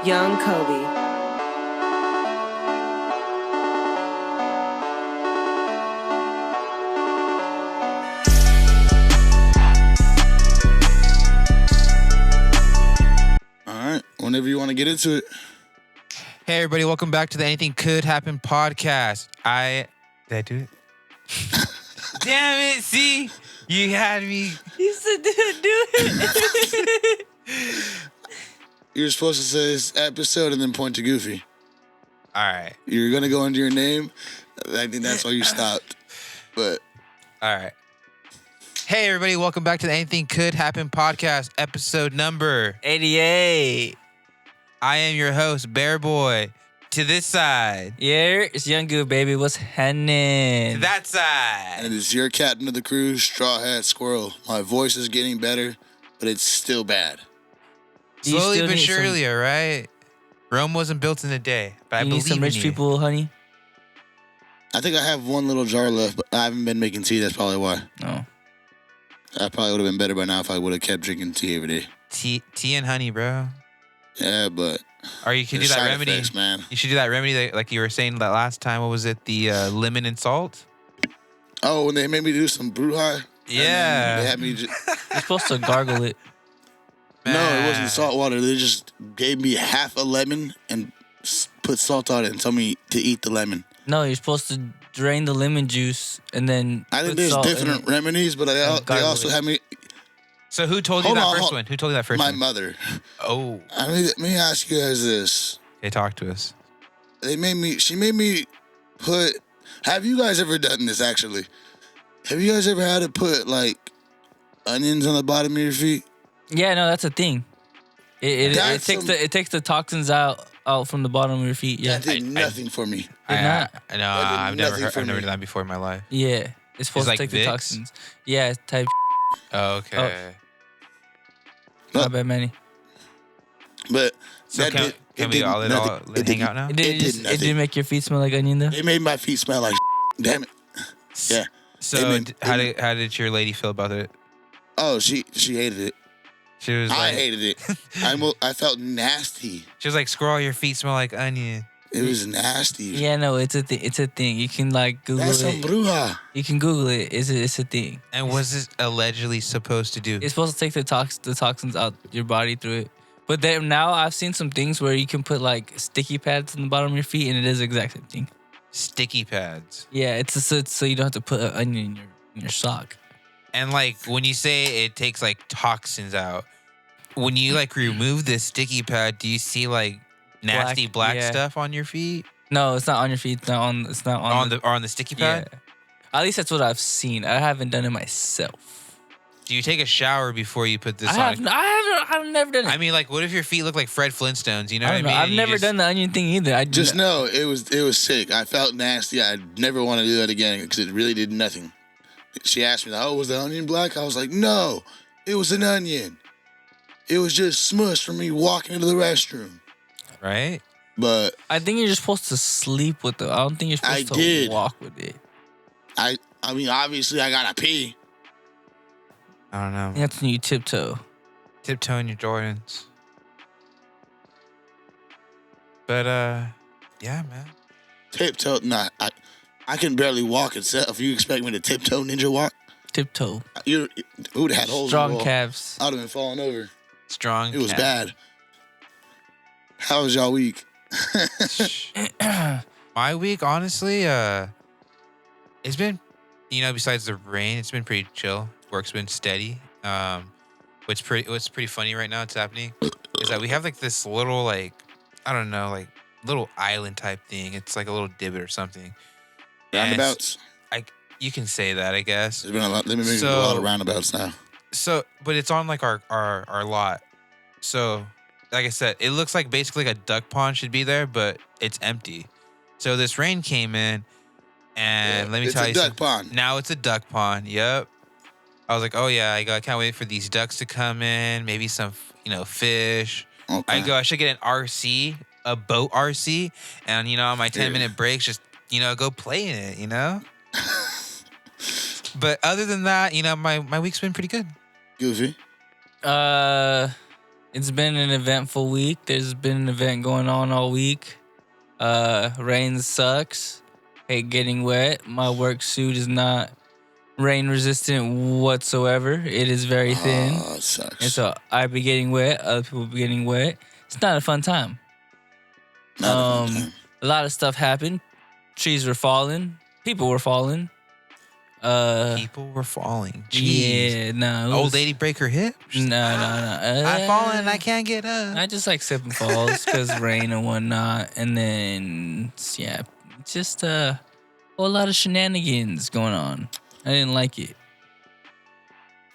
Young Kobe. All right, whenever you want to get into it. Hey, everybody, welcome back to the Anything Could Happen podcast. Did I do it? Damn it, see? You had me. You said do it. You're supposed to say this episode and then point to Goofy. All right. You're going to go into your name. I think that's why you stopped. But. All right. Hey, everybody, welcome back to the Anything Could Happen podcast, episode number 88. I am your host, Bear Boy. To this side. Yeah, it's Young Goo, baby. What's happening? To that side. And it's your captain of the crew, Straw Hat Squirrel. My voice is getting better, but it's still bad. Slowly but surely, all right? Rome wasn't built in a day, but I believe in you. You need some rich people, honey? I think I have one little jar left, but I haven't been making tea. That's probably why. No. I probably would have been better by now if I would have kept drinking tea every day. Tea and honey, bro. Yeah, but... Or you could do that remedy. Effects, man. You should do that remedy that, like you were saying that last time. What was it? The lemon and salt? Oh, when they made me do some bruja? Yeah. They had me just... You're supposed to gargle it. No, it wasn't salt water. They just gave me half a lemon and put salt on it and told me to eat the lemon. No, you're supposed to drain the lemon juice and then I think there's different remedies, but they also had me... So who told you that first one? Who told you that first one? My mother. Oh. Let me ask you guys this. Okay, talk to us. She made me put... Have you guys ever done this, actually? Have you guys ever had to put, like, onions on the bottom of your feet? Yeah, no, that's a thing. It takes the toxins out from the bottom of your feet. Yeah. That did nothing for me. I've never done that before in my life. Yeah. It's supposed to take the toxins. Yeah, type. Oh, okay. Not bad, Manny. But so can we all hang out now? It didn't make your feet smell like onion, though? It made my feet smell like damn it. Yeah. So how did your lady feel about it? Oh, she hated it. She was I hated it. I felt nasty. She was like, "Squirrel, your feet smell like onion." It was nasty. Yeah, no, it's a thing. It's a thing. You can like Google That's it. That's some bruja. You can Google it. It's a thing. And what's this allegedly supposed to do? It's supposed to take the toxins out your body through it. But then now I've seen some things where you can put like sticky pads on the bottom of your feet, and it is the exact same thing. Sticky pads. Yeah, it's so you don't have to put an onion in your sock. And like when you say it takes like toxins out, when you like remove the sticky pad, do you see like nasty black stuff on your feet? No, it's not on your feet. It's not on the sticky pad. Yeah. At least that's what I've seen. I haven't done it myself. Do you take a shower before you put this on? I've never done it. I mean, like, what if your feet look like Fred Flintstones? You know what I mean? I've never done the onion thing either. I just know it was sick. I felt nasty. I never want to do that again because it really did nothing. She asked me, "Oh, was the onion black?" I was like, "No, it was an onion. It was just smush from me walking into the restroom." Right? But I think you're just supposed to sleep with it. I don't think you're supposed to walk with it. I mean, obviously, I gotta pee. I don't know. That's when you tiptoe. Tiptoe in your Jordans. But, yeah, man. Tiptoe? Nah, I can barely walk itself. You expect me to tiptoe ninja walk? Tiptoe. You would have had holes strong in the wall. calves. I would have been falling over. Strong. It was bad. How was y'all week? My week, honestly, it's been, besides the rain, it's been pretty chill. Work's been steady. What's pretty funny right now, it's happening, is that we have like this little little island type thing. It's like a little divot or something. Roundabouts? You can say that, I guess. There's been a lot. They've been making a lot of roundabouts now. So, but it's on like our lot. So, like I said, it looks like basically like a duck pond should be there, but it's empty. So this rain came in, and let me tell you, it's a duck pond. Now it's a duck pond. Yep. I was like, oh yeah, I can't wait for these ducks to come in. Maybe some, fish. Okay. I should get an RC, a boat RC, and on my 10-minute breaks, just go play in it. But other than that, my week's been pretty good. Goofy. It's been an eventful week. There's been an event going on all week. Rain sucks. Hate getting wet. My work suit is not rain resistant whatsoever. It is very thin. Oh, it sucks. And so I be getting wet. Other people be getting wet. It's not a fun time. Not a fun time. A lot of stuff happened. Trees were falling. People were falling. People were falling. Jeez. Yeah, no. Old lady break her hip? No. I'm falling. I can't get up. I just like slip and falls because rain and whatnot. And then, yeah, just a whole lot of shenanigans going on. I didn't like it.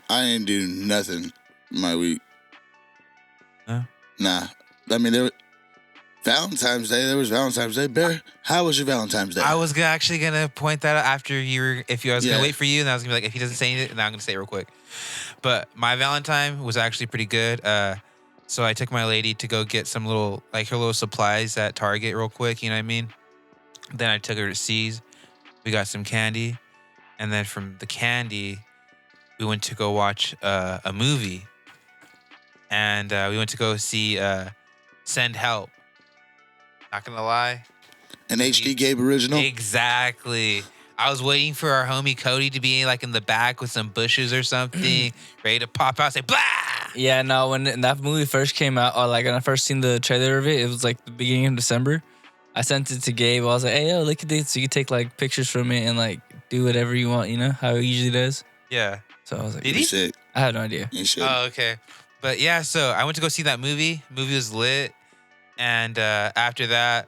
I didn't do nothing my week. Huh? Nah. I mean, there was Valentine's Day. There was Valentine's Day. Bear, how was your Valentine's Day? I was actually gonna point that out after you were. If you, I was Yeah. gonna wait for you, and I was gonna be like, if he doesn't say anything, then I'm gonna say it real quick. But my Valentine was actually pretty good. So I took my lady to go get some little, like her little supplies at Target real quick. You know what I mean? Then I took her to C's. We got some candy, and then from the candy, we went to go watch a movie, and we went to go see Send Help. Not gonna lie. An HD Gabe original? Exactly. I was waiting for our homie Cody to be like in the back with some bushes or something, ready to pop out and say, blah! Yeah, no, when that movie first came out, or like when I first seen the trailer of it, it was like the beginning of December. I sent it to Gabe. I was like, hey, yo, look at this. So you can take like pictures from it and like do whatever you want, you know, how he usually does. Yeah. So I was like, Did You he? sick. I had no idea. You should. Oh, okay. But yeah, so I went to go see that movie. Movie was lit. And after that,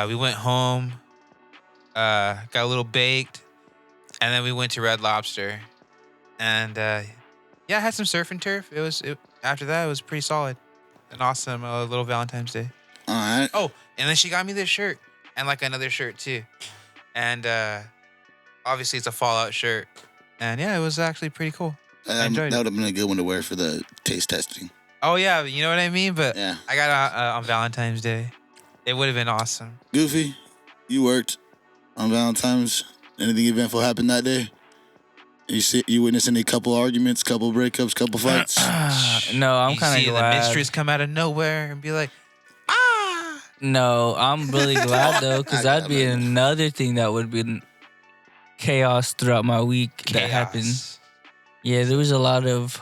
we went home, got a little baked, and then we went to Red Lobster. And yeah, I had some surf and turf. After that, it was pretty solid. An awesome little Valentine's Day. All right. Oh, and then she got me this shirt and like another shirt too. And obviously it's a Fallout shirt. And yeah, it was actually pretty cool. I enjoyed That it. would have been a good one to wear for the taste testing. Oh yeah, you know what I mean? But Yeah. I got it on Valentine's Day. It would have been awesome. Goofy, you worked on Valentine's. Anything eventful happened that day? You witnessed any couple arguments, couple breakups, couple fights? No, I'm You kind of see glad. the mistress come out of nowhere and be like, ah! No, I'm really glad though, because that'd be another thing that would be chaos throughout my week that happened. Chaos. Yeah, there was a lot of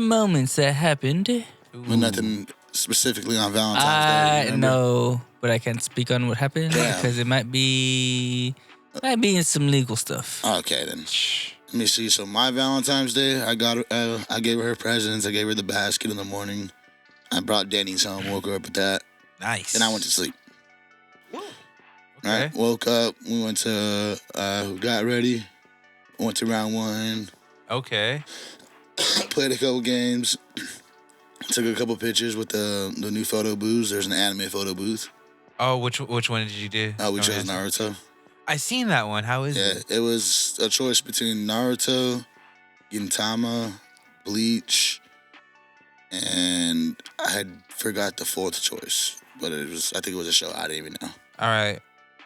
moments that happened. But nothing specifically on Valentine's Day. I remember? know, but I can't speak on what happened Yeah. because it might be in some legal stuff. Okay, then. Let me see. So my Valentine's Day, I gave her presents. I gave her the basket in the morning. I brought Denny's home, woke her up with that. Nice. Then I went to sleep. Okay. All right, woke up. We went to, got ready. Went to round one. Okay. Played a couple games. Took a couple pictures with the new photo booths. There's an anime photo booth. Oh, which one did you do? We Don't chose answer. Naruto. I seen that one. How is Yeah, it? it was a choice between Naruto, Gintama, Bleach, and I had forgot the fourth choice. But I think it was a show I didn't even know. All right.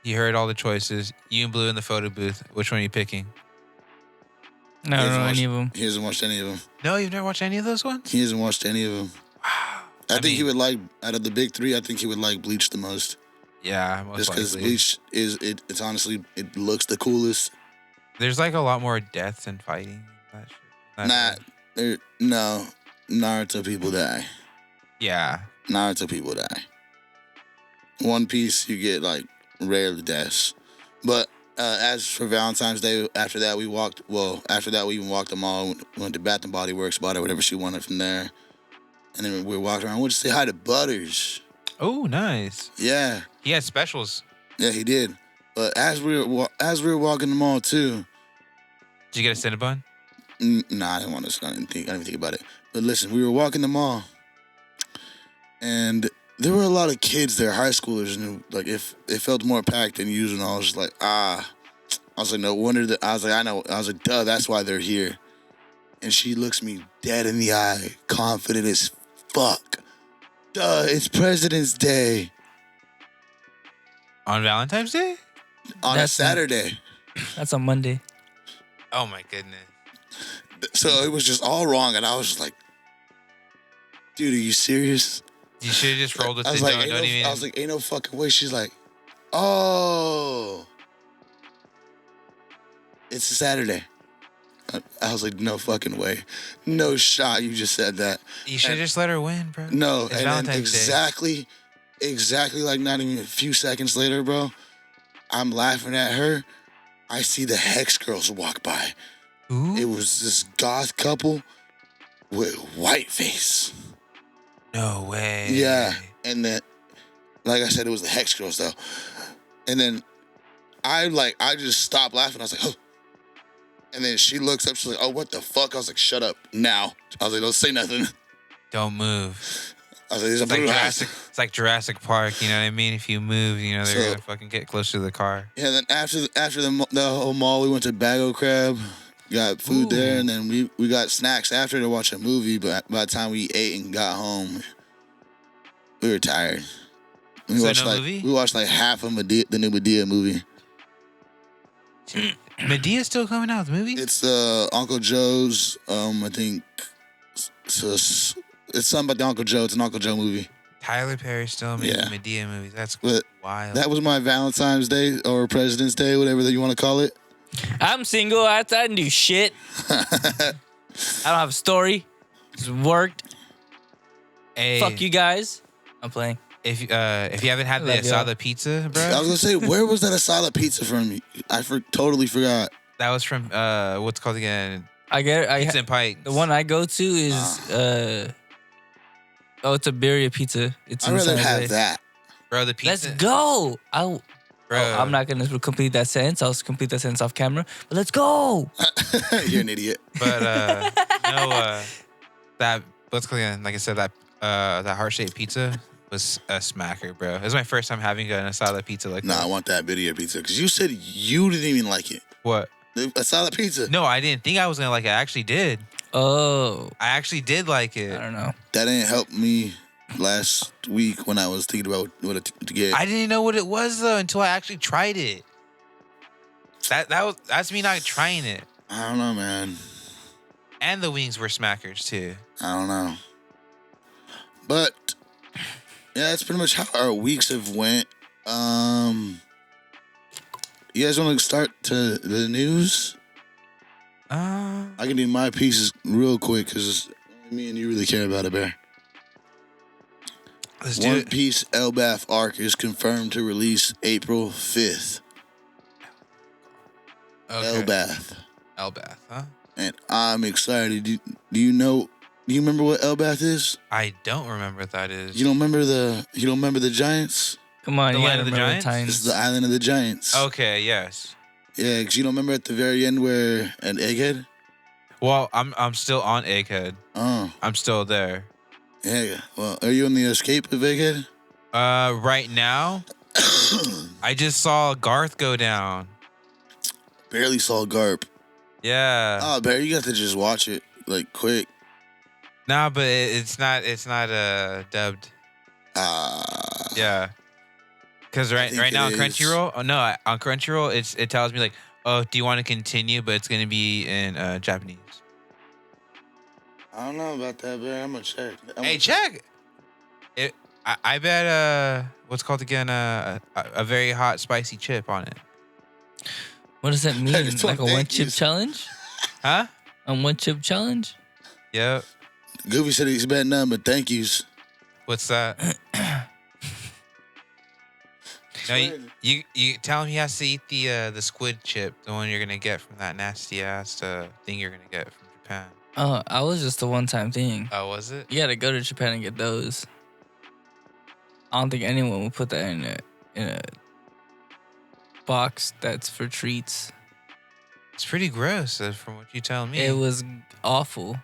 You heard all the choices. You and Blue in the photo booth. Which one are you picking? No, I don't know any of them. He hasn't watched any of them. No, you've never watched any of those ones? He hasn't watched any of them. Wow. I think he would like, out of the big three, I think he would like Bleach the most. Yeah, most Just because likely. Bleach it's honestly, it looks the coolest. There's like a lot more deaths and fighting. That shit. No, Naruto people die. Yeah. Naruto people die. One Piece, you get like rarely deaths. But as for Valentine's Day, after that we even walked the mall, went to Bath and Body Works, bought her whatever she wanted from there. And then we walked around. We went to say hi to Butters. Oh, nice. Yeah. He had specials. Yeah, he did. But as we were walking the mall too. Did you get a Cinnabon? Nah, I didn't want to. I didn't even think about it. But listen, we were walking the mall, and there were a lot of kids there, high schoolers, and like it felt more packed than usual. And I was just like, I was like, no wonder that. I was like, I know. I was like, duh, that's why they're here. And she looks me dead in the eye, confident as fuck. Duh, it's President's Day On Valentine's Day? on a Saturday. That's on Monday. Oh my goodness. So it was just all wrong, and I was just like, Dude, are you serious? You should have just rolled with I it. was like, Don't even. I was like, ain't no fucking way. She's like, oh, it's a Saturday. I was like, no fucking way. No shot. You just said that. You should just let her win, bro. No, It's and Valentine's then exactly like not even a few seconds later, bro, I'm laughing at her. I see the Hex girls walk by. Ooh. It was this goth couple with white face. No way. Yeah, and then, like I said, it was the Hex girls though. And then I just stopped laughing. I was like, oh. And then she looks up. She's like, oh, what the fuck? I was like, shut up now. I was like, don't say nothing. Don't move. I was like, It's like Jurassic Park. You know what I mean? If you move, you know they're gonna fucking get closer to the car. Yeah. Then after the whole mall, we went to Bago Crab, got food there, and then we got snacks after to watch a movie. But by the time we ate and got home, we were tired. We watched like half of the new Medea movie. Medea's still coming out with the movie? It's Uncle Joe's. I think it's something about the Uncle Joe. It's an Uncle Joe movie. Tyler Perry's still making Medea movies. That's wild. That was my Valentine's Day or President's Day, whatever that you want to call it. I'm single. I didn't do shit. I don't have a story. Just worked. Hey, fuck you guys. I'm playing. If you haven't had the asada pizza, bro. I was gonna say, where was that asada pizza from? I totally forgot. That was from what's it called again? Pizza and Pike. The one I go to is it's a birria pizza. It's I'd rather have that, bro. The pizza. Let's go. Bro. I'm not gonna complete that sentence. I'll complete that sentence off camera. But let's go. You're an idiot. But that what's called again? Like I said, that heart-shaped pizza was a smacker, bro. It was my first time having an asada pizza like that. I want that birria pizza because you said you didn't even like it. What? The asada pizza. No, I didn't think I was gonna like it. I actually did. Oh. I actually did like it. I don't know. That didn't help me last week when I was thinking about what to get. I didn't know what it was though until I actually tried it. That's me not trying it. I don't know, man. And the wings were smackers too. I don't know. But yeah, that's pretty much how our weeks have went. You guys want to start to the news? I can do my pieces real quick because me and you really care about it, Bear. Let's do One it. Piece Elbaf arc is confirmed to release April 5th. Okay. Elbaf, huh? and I'm excited. Do you remember what Elbaf is? I don't remember what that is. You don't remember the Giants? Come on, The you Land gotta of the remember Giants? This is the Island of the Giants. Okay, yes. Yeah, because you don't remember at the very end where an egghead? Well, I'm still on Egghead. Oh. I'm still there. Yeah. Well, are you on the escape of Egghead? Right now, I just saw Garth go down. Barely saw Garp. Yeah. Oh, Barry, you got to just watch it like quick. Nah, but it's not dubbed. Yeah. Because right now on Crunchyroll, on Crunchyroll, it tells me like, oh, do you want to continue? But it's gonna be in Japanese. I don't know about that, Barry. I'm gonna check. Hey, check. I bet what's called again a very hot spicy chip on it. What does that mean? Like a one chip challenge? Huh? A one chip challenge? Yep. Goofy said he's bet none, but thank yous. What's that? No, you tell him he has to eat the squid chip, the one you're gonna get from that nasty ass thing you're gonna get from Japan. Oh, I was just a one-time thing. Oh, was it? You gotta go to Japan and get those. I don't think anyone would put that in a box that's for treats. It's pretty gross, from what you tell me. It was awful.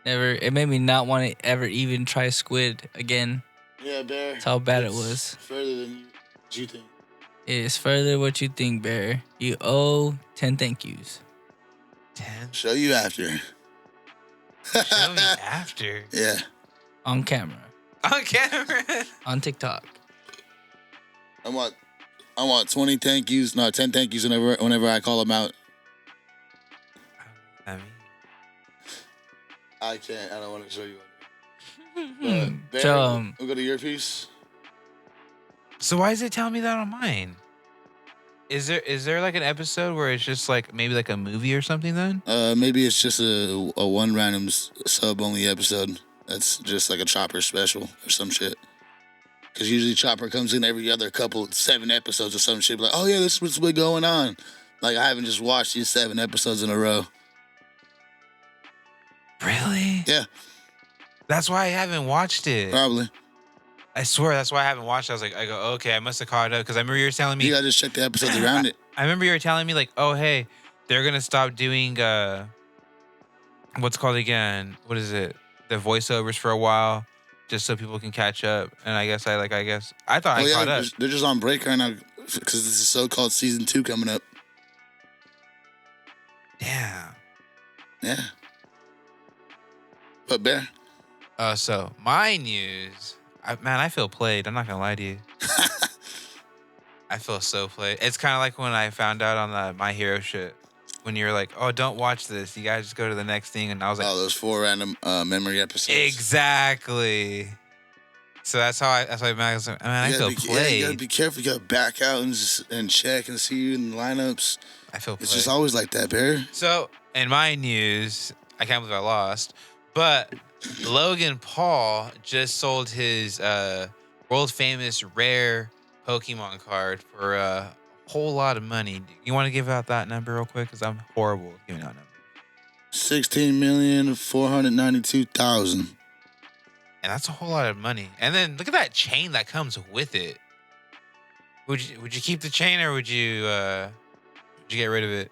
It made me not want to ever even try squid again. Yeah, Bear. That's how bad it was. Further than you think. It is further what you think, Bear. You owe 10 thank yous. 10? Show you after. Show me after. Yeah. On camera. On camera. On TikTok. I want 20 thank yous. No, 10 thank yous whenever I call them out. I mean, I can't. I don't want to show you. But there, So, we'll go to your piece. So why is it telling me that on mine? Is there like an episode where it's just like maybe like a movie or something then? Maybe it's just a one random sub only episode. That's just like a Chopper special or some shit. Because usually Chopper comes in every other 7 episodes or some shit. Like, oh yeah, this is what's been going on. Like I haven't just watched these 7 episodes in a row. Really? Yeah, That's why I haven't watched it. probably. I swear that's why I haven't watched it. I go, okay, I must have caught up because I remember you were telling me. You gotta just check the episodes around it. I remember you were telling me like, oh hey, they're gonna stop doing what's called again? What is it? The voiceovers for a while, just so people can catch up. And I guess I thought I caught up. They're just on break right now because this is so-called season 2 coming up. Damn. Yeah. But Bear. So my news, I feel played. I'm not gonna lie to you. I feel so played. It's kind of like when I found out on the My Hero shit. When you're like, oh, don't watch this. You guys just go to the next thing. And I was like, oh, those 4 random memory episodes. Exactly. So that's why I feel played. Yeah, you gotta be careful. You gotta back out and check and see you in the lineups. I feel played. It's just always like that, Bear. So in my news, I can't believe I lost, but Logan Paul just sold his world famous rare Pokemon card for a whole lot of money. You want to give out that number real quick? Because I'm horrible at giving out numbers. 16,492,000. And that's a whole lot of money. And then look at that chain that comes with it. Would you keep the chain or would you get rid of it?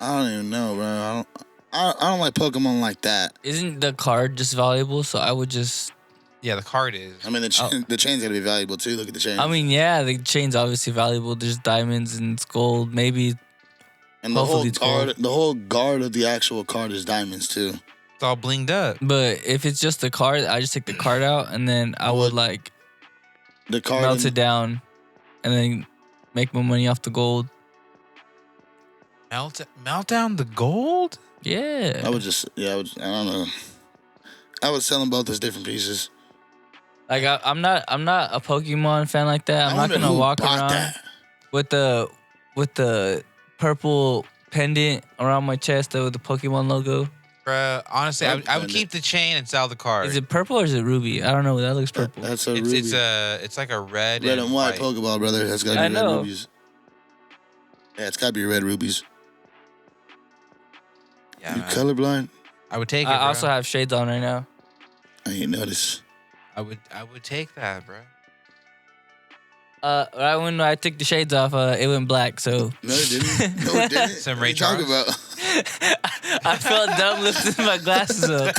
I don't even know, bro. I don't like Pokemon like that. isn't the card just valuable? So I would just. Yeah, the card is. I mean, the chain's gotta be valuable too. Look at the chain. I mean, yeah, the chain's obviously valuable. There's diamonds and it's gold. Maybe. and the whole hopefully it's guard, gold. the whole guard of the actual card is diamonds too. It's all blinged up. But if it's just the card, I just take the card out and then I would like The card melt it down and then make my money off the gold. Melt down the gold? Yeah. I don't know. I would sell them both as different pieces. Like I'm not a Pokemon fan like that. I'm I not wonder gonna who walk bought around that. with the purple pendant around my chest with the Pokemon logo. Bruh, honestly, I would keep the chain and sell the card. Is it purple or is it ruby? I don't know. That looks purple. That's a It's ruby. it's like a red Red and white Pokeball, brother. That's gotta I be red know. rubies. Yeah, it's gotta be red rubies. Yeah, You man. colorblind? I would take it. I Bro. also have shades on right now. I ain't noticed. I would take that, bro. Right when I took the shades off, it went black. So No, it didn't. No, it didn't. Some What Ray you talking Charles? about? I felt dumb lifting my glasses up.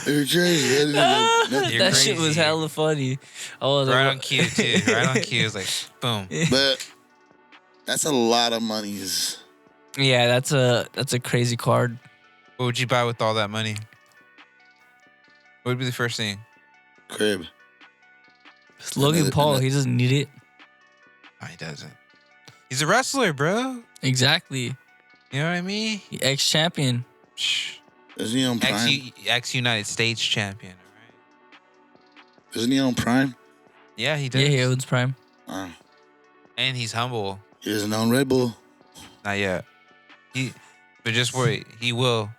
You're crazy. You're That shit was crazy. hella funny. I was Right like, on cue too. Right on cue. It's like boom. But that's a lot of monies. yeah, that's a crazy card. What would you buy with all that money? What would be the first thing? Crib. It's Logan Paul, he doesn't need it. Oh, he doesn't. He's a wrestler, bro. Exactly. You know what I mean? Ex-champion. Shh. Isn't he on Prime? Ex-United States champion. All right. Isn't he on Prime? Yeah, he does. Yeah, he owns Prime. And he's humble. He isn't on Red Bull. Not yet. But just wait. He will.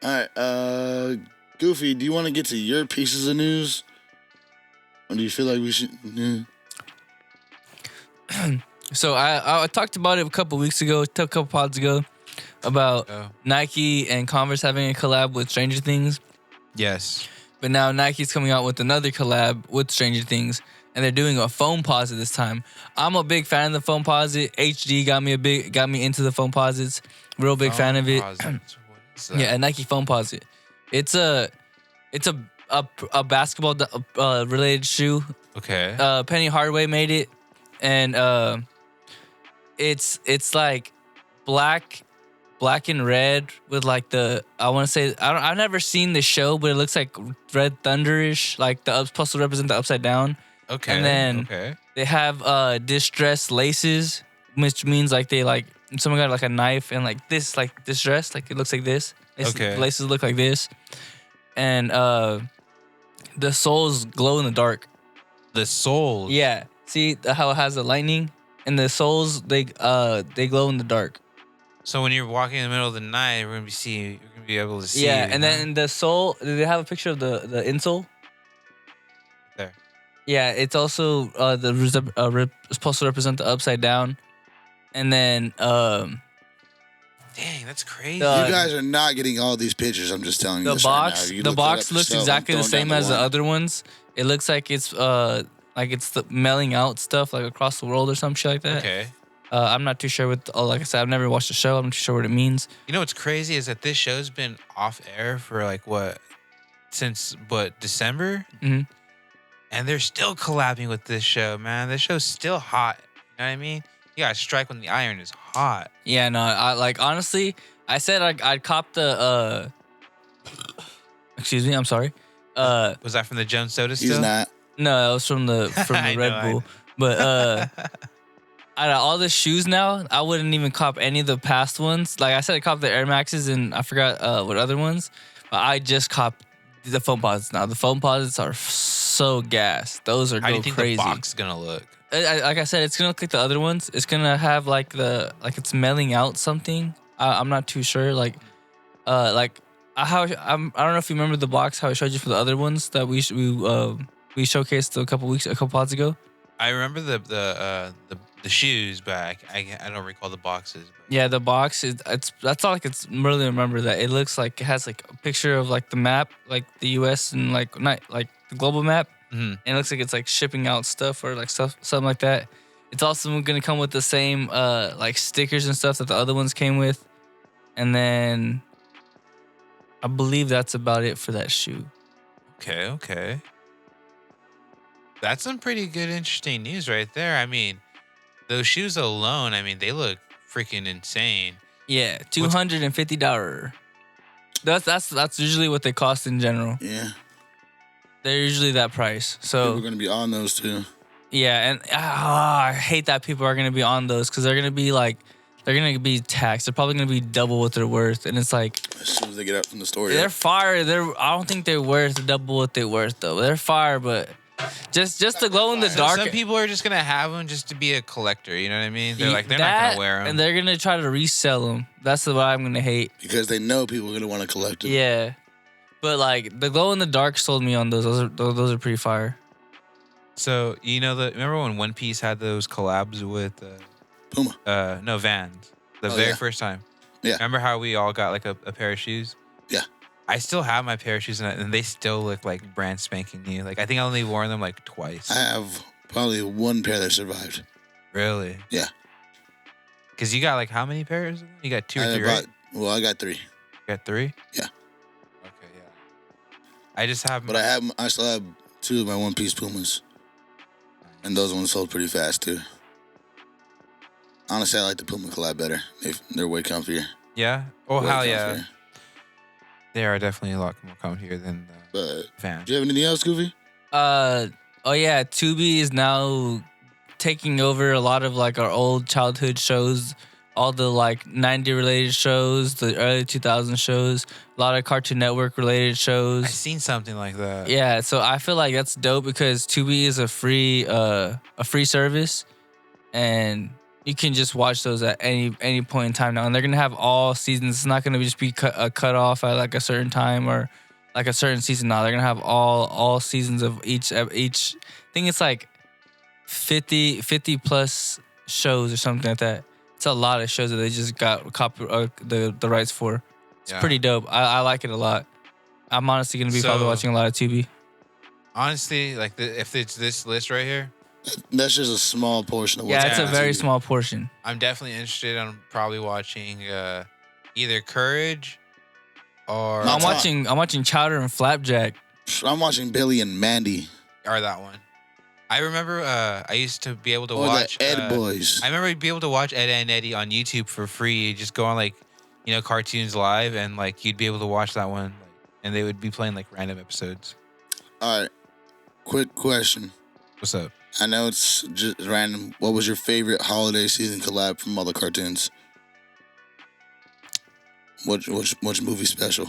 All right, Goofy, do you want to get to your pieces of news? Or do you feel like we should? So I talked about it a couple weeks ago, a couple pods ago, about Nike and Converse having a collab with Stranger Things. Yes. But now Nike's coming out with another collab with Stranger Things, and they're doing a foam posit this time. I'm a big fan of the foam posit. HD got me into the foam posits. Real big fan of it. Yeah, a Nike foam posit. It's a basketball related shoe. Okay. Penny Hardaway made it, and it's like black and red with like I've never seen the show, but it looks like Red Thunderish, like supposed to represent the upside down. Okay. And then they have distressed laces, which means like they like and someone got like a knife and like this dress, like it looks like this. Okay. The laces look like this, and the soles glow in the dark. The souls. Yeah, see how it has the lightning, and the soles they glow in the dark. So when you're walking in the middle of the night, we're gonna be able to see. Yeah, it, and then the sole. Did they have a picture of the insole? there. Yeah, it's also supposed to represent the upside down, and then Dang, that's crazy. You guys are not getting all these pictures. I'm just telling you the this box. right now. You The look that up box looks yourself. exactly I'm the throwing same down as the one. other ones. It looks like it's the mailing out stuff like across the world or some shit like that. Okay. I'm not too sure what. Like I said, I've never watched the show. I'm not too sure what it means. You know what's crazy is that this show's been off air for like since December, Mhm. and they're still collabing with this show, man. This show's still hot. You know what I mean? You gotta strike when the iron is hot. Yeah, no. I like honestly. I said I'd cop the. Excuse me. I'm sorry. Was that from the Jones Soda still? He's not. No, that was from the I Red know, I Bull. know. But out of all the shoes now, I wouldn't even cop any of the past ones. Like I said, I copped the Air Maxes and I forgot what other ones. But I just copped the foam posits now. The foam posits are so gas. Those are How do you go think crazy. the box is gonna look? Like I said, it's gonna look like the other ones. It's gonna have like it's mailing out something. I'm not too sure. I don't know if you remember the box how I showed you for the other ones that we showcased a couple pods ago. I remember the shoes, but I don't recall the boxes. But. Yeah, the box that's all I can really remember. That it looks like it has like a picture of like the map, like the U.S. and like not like the global map, Mm-hmm. and it looks like it's like shipping out stuff or like something like that. It's also gonna come with the same like stickers and stuff that the other ones came with, and then I believe that's about it for that shoe. Okay. That's some pretty good, interesting news right there. I mean, those shoes alone, I mean, they look freaking insane. Yeah, $250. That's usually what they cost in general. Yeah. They're usually that price. So We're going to be on those too. yeah, and I hate that people are gonna be on those because they're gonna be taxed. They're probably gonna be double what they're worth, and it's like As soon as they get up from the store. they're fire. I don't think they're worth double what they're worth though. They're fire, but just to glow in the So dark. some people are just gonna have them just to be a collector. You know what I mean? They're not gonna wear them. and they're gonna try to resell them. That's what I'm gonna hate. Because they know people are going to want to collect them. Yeah, but like the glow in the dark sold me on those. Those are pretty fire. So remember when One Piece had those collabs with Puma. no Vans, the Oh, very yeah. first time. Yeah. Remember how we all got like a pair of shoes? Yeah. I still have my pair of shoes and they still look like brand spanking new. Like I think I only worn them like twice. I have probably one pair that survived. Really? Yeah. Because you got like how many pairs? You got two or three, right? Well, I got 3. You got 3? Yeah. Okay, yeah. I just have. But I still have 2 of my One Piece Pumas. And those ones sold pretty fast too. Honestly, I like the Puma collab better. They're way comfier. Yeah. Oh Way hell yeah. comfier. They are definitely a lot more comfier than the But Vans. do you have anything else, Goofy? Oh yeah, Tubi is now taking over a lot of like our old childhood shows, all the like 90 related shows, the early 2000 shows, a lot of Cartoon Network related shows. I seen something like that. Yeah, so I feel like that's dope because Tubi is a free service, and you can just watch those at any point in time now. And they're gonna have all seasons. It's not gonna just be cut off at like a certain time or like a certain season. Now they're gonna have all seasons of each. I think it's like 50 plus shows or something like that. It's a lot of shows that they just got the rights for. It's pretty dope. I like it a lot. I'm honestly gonna be probably watching a lot of Tubi. Honestly, like if it's this list right here, That's just a small portion of what's Yeah, it's a on very TV. small portion. I'm definitely interested. I'm probably watching either Courage or No, I'm watching Chowder and Flapjack. I'm watching Billy and Mandy. or that one. I remember I used to be able to Or watch the Ed Boys. I remember I'd be able to watch Ed and Eddie on YouTube for free. You just go on like, Cartoons Live and like you'd be able to watch that one, and they would be playing like random episodes. All right. Quick question. What's up? I know it's just random. What was your favorite holiday season collab from all the cartoons? Which movie special?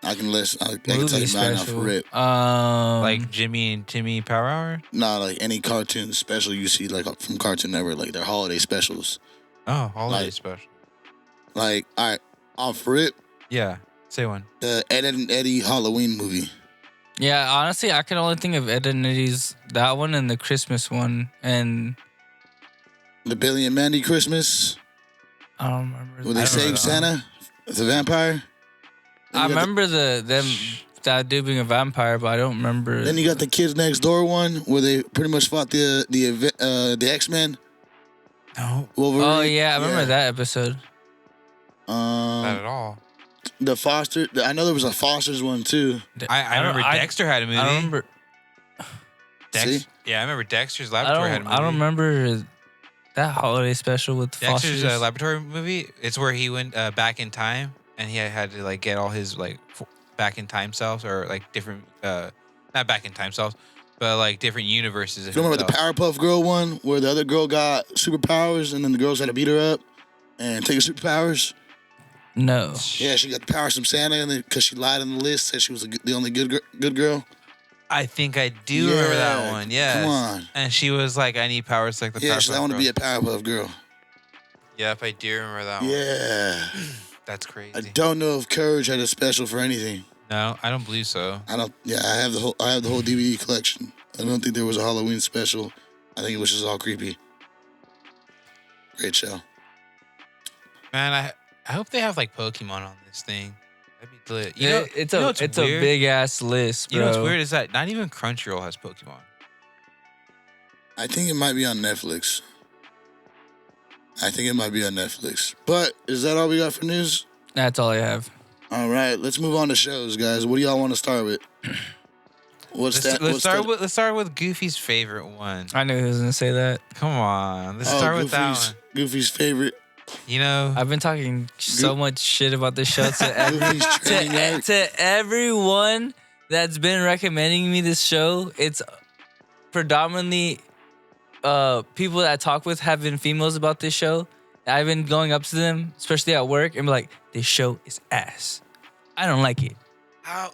I can list. I can Movie tell you mine off special. rip. Like Jimmy and Timmy Power Hour? Nah, like any cartoon special you see, like from Cartoon Network, like their holiday specials. Oh, holiday Like- special. Like, all right, off rip, Yeah, say one. the Ed and Eddie Halloween movie. Yeah, honestly, I can only think of Ed and Eddie's, that one and the Christmas one, and The Billy and Mandy Christmas, I don't remember. where they I don't save know. Santa, the vampire. Then I you got remember that dude being a vampire, but I don't remember. Then you got the Kids Next Door one, where they pretty much fought the X-Men. No, Wolverine. Oh yeah, I remember that episode. not at all. The Foster. I know there was a Foster's one too. I remember Dexter had a movie. I don't remember. See? Yeah, I remember Dexter's I Laboratory had a don't. movie. I don't remember that holiday special with Dexter's Foster's. Laboratory movie. It's where he went back in time and he had to like get all his like back in time selves or like different not back in time selves, but like different universes. You remember the Powerpuff Girl one, where the other girl got superpowers, and then the girls had to beat her up and take her superpowers? No. Yeah, she got the powers from Santa, and because she lied on the list, said she was the only good girl. I think I do remember that one. Yeah. Come on. And she was like, I need powers like the Yeah, Powerpuff she's like, I want to Girl. be a Powerpuff Girl. Yep, I do remember that one. Yeah. That's crazy. I don't know if Courage had a special for anything. No, I don't believe so. I don't. Yeah, I have the whole DVD collection. I don't think there was a Halloween special. I think it was just all creepy. Great show. Man, I hope they have like Pokemon on this thing. That'd be lit. It's you know a what's it's weird? a big ass list, bro. You know what's weird is that not even Crunchyroll has Pokemon. I think it might be on Netflix. But is that all we got for news? That's all I have. All right, let's move on to shows, guys. What do y'all want to start with? Let's start with Goofy's favorite one. I knew he was gonna say that. Come on, let's start with that one. Goofy's favorite. You know, I've been talking so much shit about this show to Goofy's training arc. to everyone that's been recommending me this show. It's predominantly people that I talk with have been females about this show. I've been going up to them, especially at work, and be like, "This show is ass. I don't like it."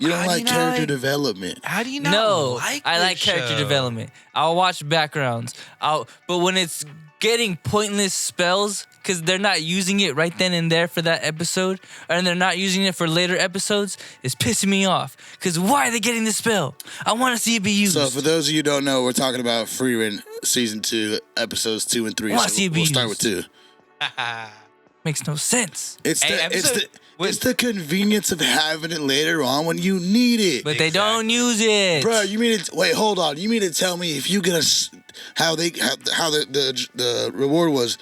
You don't like character development. How do you not No, like I this like character show? development. I'll watch backgrounds. But when it's getting pointless spells because they're not using it right then and there for that episode, and they're not using it for later episodes, it's pissing me off. Because why are they getting the spell? I want to see it be used. So for those of you who don't know, we're talking about Frieren season 2, episodes 2 and 3. Wanna So see it be we'll start with used. 2. Makes no sense. It's Hey, it's the convenience of having it later on when you need it. But they don't use it. Bro, you mean to wait? Hold on. You mean to tell me if you get how the reward was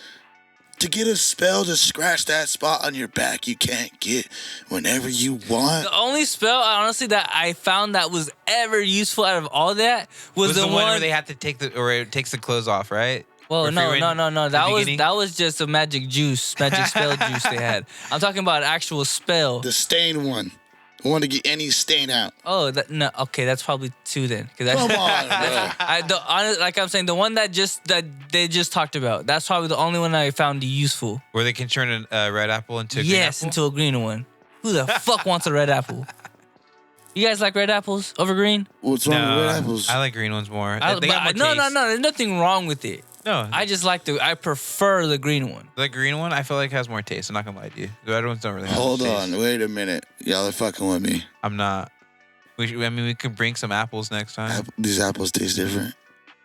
to get a spell to scratch that spot on your back you can't get whenever you want? The only spell, honestly, that I found that was ever useful out of all that was the one where they have to take it takes the clothes off, right? Well, Or no. Frieren, That was just a magic spell juice they had. I'm talking about an actual spell. The stain one. I want to get any stain out. Oh, no. Okay, that's probably 2 then. Come on, bro. Like I'm saying, the one that they just talked about. That's probably the only one I found useful. Where they can turn a red apple into a green Yes, apple? into a green one. Who the fuck wants a red apple? You guys like red apples over green? What's wrong with red apples? I like green ones more. No. They got more taste. There's nothing wrong with it. No, I prefer the green one. the green one I feel like has more taste. I'm not gonna lie to you. The red ones don't really have Hold much on. taste. Wait a minute. Y'all are fucking with me. I'm not. We could bring some apples next time. These apples taste different.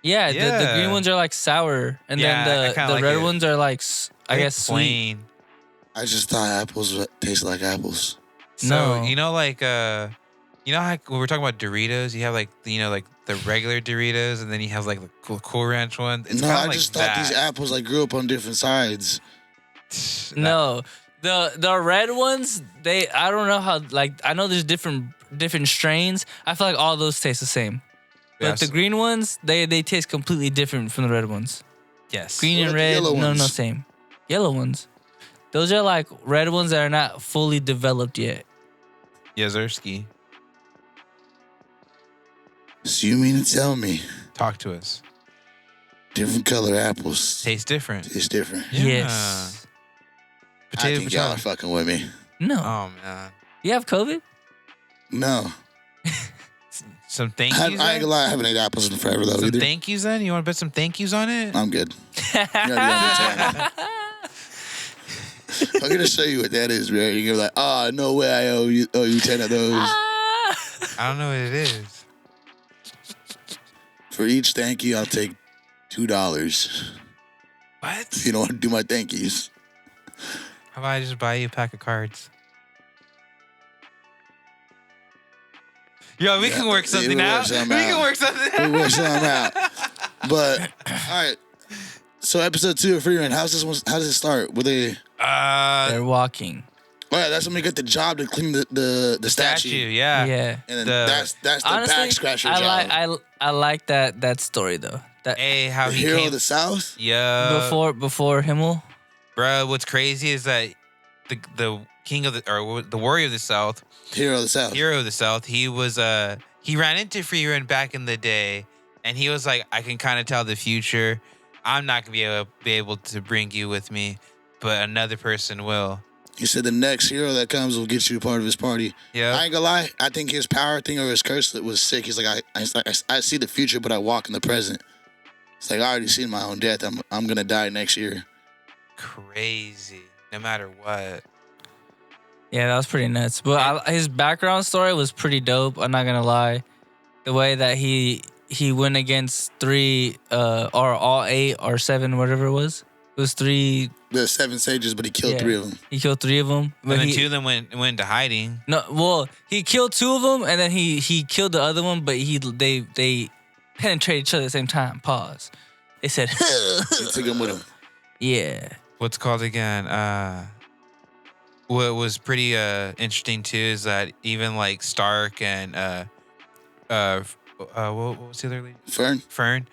Yeah, The Yeah. green ones are like sour, and Yeah, I then kinda the like red it. ones are like I guess sweet. plain. I just thought apples taste like apples. So No. you know, like you know how when we're talking about Doritos, you have like like the regular Doritos, and then you have like the Cool Ranch one. It's No, kinda I like just that. thought these apples like grew up on different sides. No, the red ones, I don't know how, like, I know there's different strains. I feel like all those taste the same. But Yes. the green ones, they taste completely different from the red ones. Yes. Green What and about the red, yellow no, ones? same. Yellow ones. Those are like red ones that are not fully developed yet. Yazerski, So you mean to tell me talk to us. different color apples Tastes different. taste different? Yeah. Yes. Potato, think y'all are potato. fucking with me. No. Oh man. You have COVID? No. Some thank I yous. ain't gonna lie, I haven't ate apples in forever, though, Some either. thank yous then? You want to put some thank yous on it? I'm good. You already understand. I'm gonna show you what that is, bro. You're gonna be like, oh, no way I owe you 10 of those. I don't know what it is. For each thank you, I'll take $2. What? If you don't want to do my thank yous. How about I just buy you a pack of cards? Yo, we can work something out. We can work something out. We work something out. But, all right. So, episode 2 of Frieren, how does it start? Were they... They're walking. Oh, yeah, that's when we get the job to clean the statue. Yeah. Yeah. And then that's the back scratcher job. I like that story though. That Hey, how The he hero came. of the South? Yeah. before Himmel. Bro, what's crazy is that the king of the warrior of the South, Hero of the South. he was he ran into Frieren back in the day, and he was like, I can kind of tell the future. I'm not gonna be able to bring you with me, but another person will. He said the next hero that comes will get you a part of his party. Yeah. I ain't gonna lie. I think his power thing or his curse was sick. He's like, I see the future, but I walk in the present. It's like, I already seen my own death. I'm gonna die next year. Crazy. No matter what. Yeah, that was pretty nuts. But his background story was pretty dope. I'm not gonna lie. The way that he went against 3 or all 8 or 7, whatever it was. It was 3. The 7 sages, but he killed 3 of them. He killed 3 of them. And then 2 of them went into hiding. No, well, he killed 2 of them, and then he killed the other one. But they penetrated each other at the same time. Pause. They said, He took him with him. Yeah. What's called again? What was pretty interesting too is that even like Stark and what was the other lady? Fern.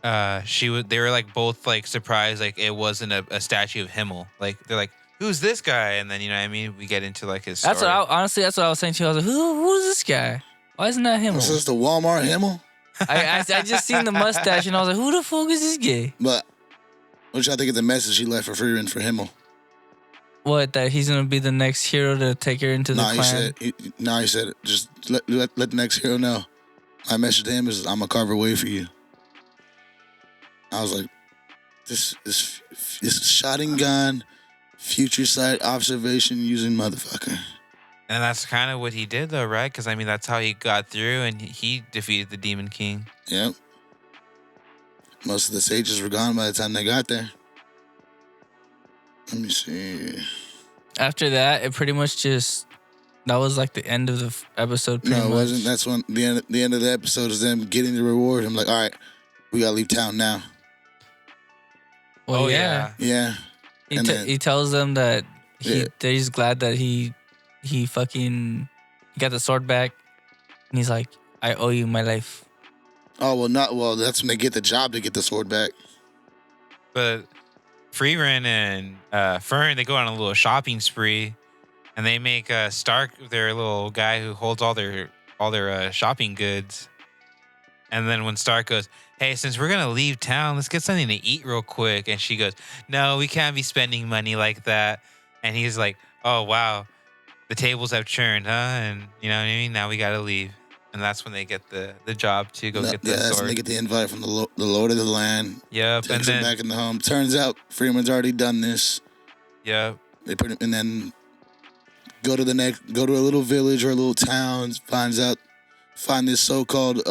They were like both like surprised like it wasn't a statue of Himmel. Like they're like, who's this guy? And then you know what I mean, we get into like his story. That's what I was saying to you. I was like, who is this guy? Why isn't that Himmel? Is this the Walmart Himmel? I just seen the mustache and I was like, who the fuck is this guy? But what y'all think of the message he left for Frieren for Himmel? What, that he's gonna be the next hero to take her into the clan? He said just let the next hero know. My message to him is, I'm gonna carve a way for you. I was like, this shotting gun, future sight observation using motherfucker. And that's kind of what he did though, right? Because I mean, that's how he got through and he defeated the Demon King. Yep. Most of the sages were gone by the time they got there. Let me see. After that, it pretty much that was like the end of the episode. No, it wasn't. That's when the end of the episode is them getting the reward. I'm like, all right, we gotta leave town now. Well, yeah. Yeah. He tells them that he's glad that he got the sword back, and he's like, I owe you my life. Oh well, that's when they get the job to get the sword back. But Frieren and Fern, they go on a little shopping spree, and they make Stark their little guy who holds all their shopping goods. And then when Stark goes, hey, since we're gonna leave town, let's get something to eat real quick. And she goes, no, we can't be spending money like that. And he's like, oh wow, the tables have churned, huh? And you know what I mean? Now we gotta leave. And that's when they get the job to go get the sword. That's when they get the invite from the Lord of the Land. Yep. Takes them back in the home. Turns out Freeman's already done this. Yep. They put him, and then go to a little village or a little town. Find this so-called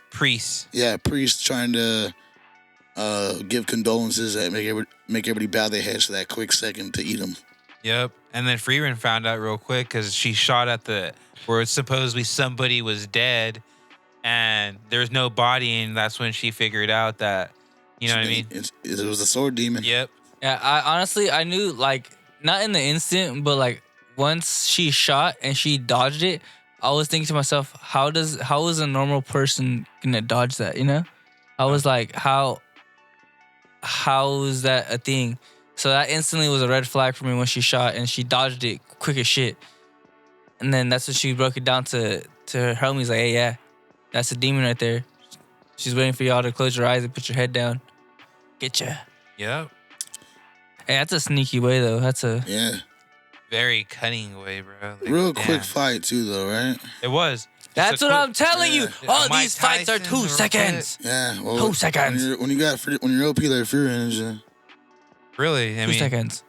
priest. Yeah, priest trying to give condolences and make everybody bow their heads for that quick second to eat them. Yep. And then Frieren found out real quick because she shot at where supposedly somebody was dead and there's no body, and that's when she figured out that, you know what I mean? It was a sword demon. Yep. Yeah, I knew, like, not in the instant, but like once she shot and she dodged it, I was thinking to myself, how is a normal person gonna dodge that, you know? I was like, how is that a thing? So that instantly was a red flag for me when she shot and she dodged it quick as shit. And then that's when she broke it down to her homies, like, hey, yeah, that's a demon right there. She's waiting for y'all to close your eyes and put your head down. Get ya. Yep. Hey, that's a sneaky way though. That's a Yeah. Very cunning way, bro. Like, Real damn. quick fight, too, though, right? It was. Just That's a what quick- I'm telling you. Yeah. Oh, Mike these fights are Tyson, 2 real seconds. Yeah. Well, 2 seconds. When you're OP like Frieren, Really? I 2 mean, seconds.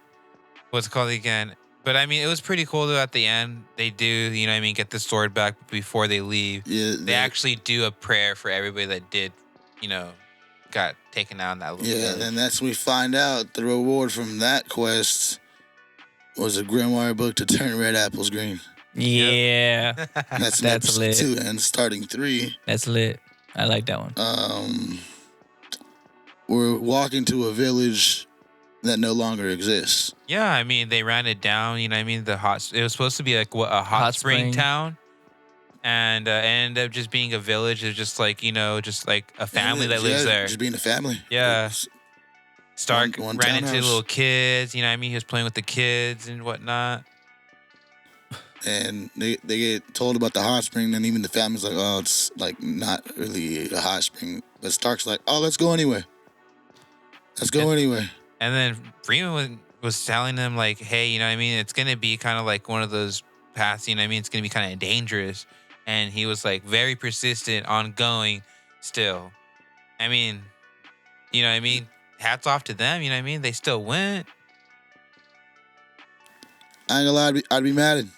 what's it called again? But I mean, it was pretty cool though. At the end, they do, you know what I mean, get the sword back before they leave. yeah, They actually do a prayer for everybody that did, you know, got taken out in that little yeah, village. then that's when we find out the reward from that quest was a grimoire book to turn red apples green. Yeah. That's in That's episode lit. 2 and starting 3. That's lit. I like that one. We're walking to a village that no longer exists. Yeah, I mean, they ran it down. You know what I mean? It was supposed to be like a hot spring town. And it ended up just being a village. It's just like, you know, just like a family that lives there. Just being a family. Yeah. Stark one ran into townhouse. little kids. You know what I mean? He was playing with the kids and whatnot. And they get told about the hot spring, and even the family's like, oh, it's like not really a hot spring. But Stark's like, oh, let's go anyway. Let's go anyway. And then Freeman was telling them like, hey, you know what I mean? It's going to be kind of like one of those paths, you know what I mean? It's going to be kind of dangerous. And he was like very persistent on going still. I mean, you know what I mean? Hats off to them, you know what I mean? They still went. I ain't gonna lie, I'd be mad.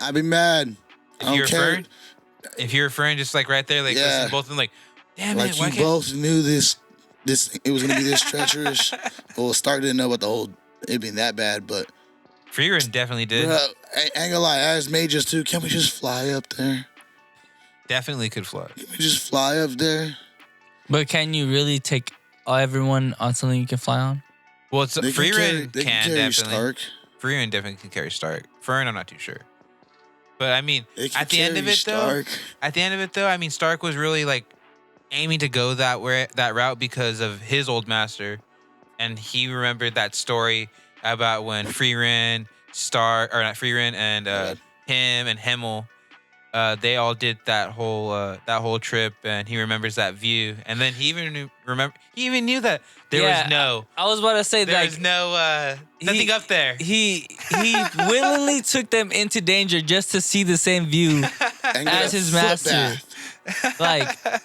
I'd be mad. If you're referring just like right there, like Yeah. listen, both of them like, damn Like it, why you can't both knew this it was gonna be this treacherous. Well, Stark didn't know about the whole it being that bad, but Frieren definitely did. bro, I ain't gonna lie, as mages too, can we just fly up there? Definitely could fly. Can we just fly up there? But can you really take everyone on something you can fly on? Well, it's They Frieren they can carry definitely. Stark. Frieren definitely can carry Stark. Frieren, I'm not too sure. But I mean, They can at the end of carry it though, I mean, Stark was really like aiming to go that route because of his old master, and he remembered that story about when Frieren, and him and Himmel, they all did that whole trip, and he remembers that view, and then he even knew that there was I was about to say there like was nothing up there. He willingly took them into danger just to see the same view And as get a his foot master. bath. Like,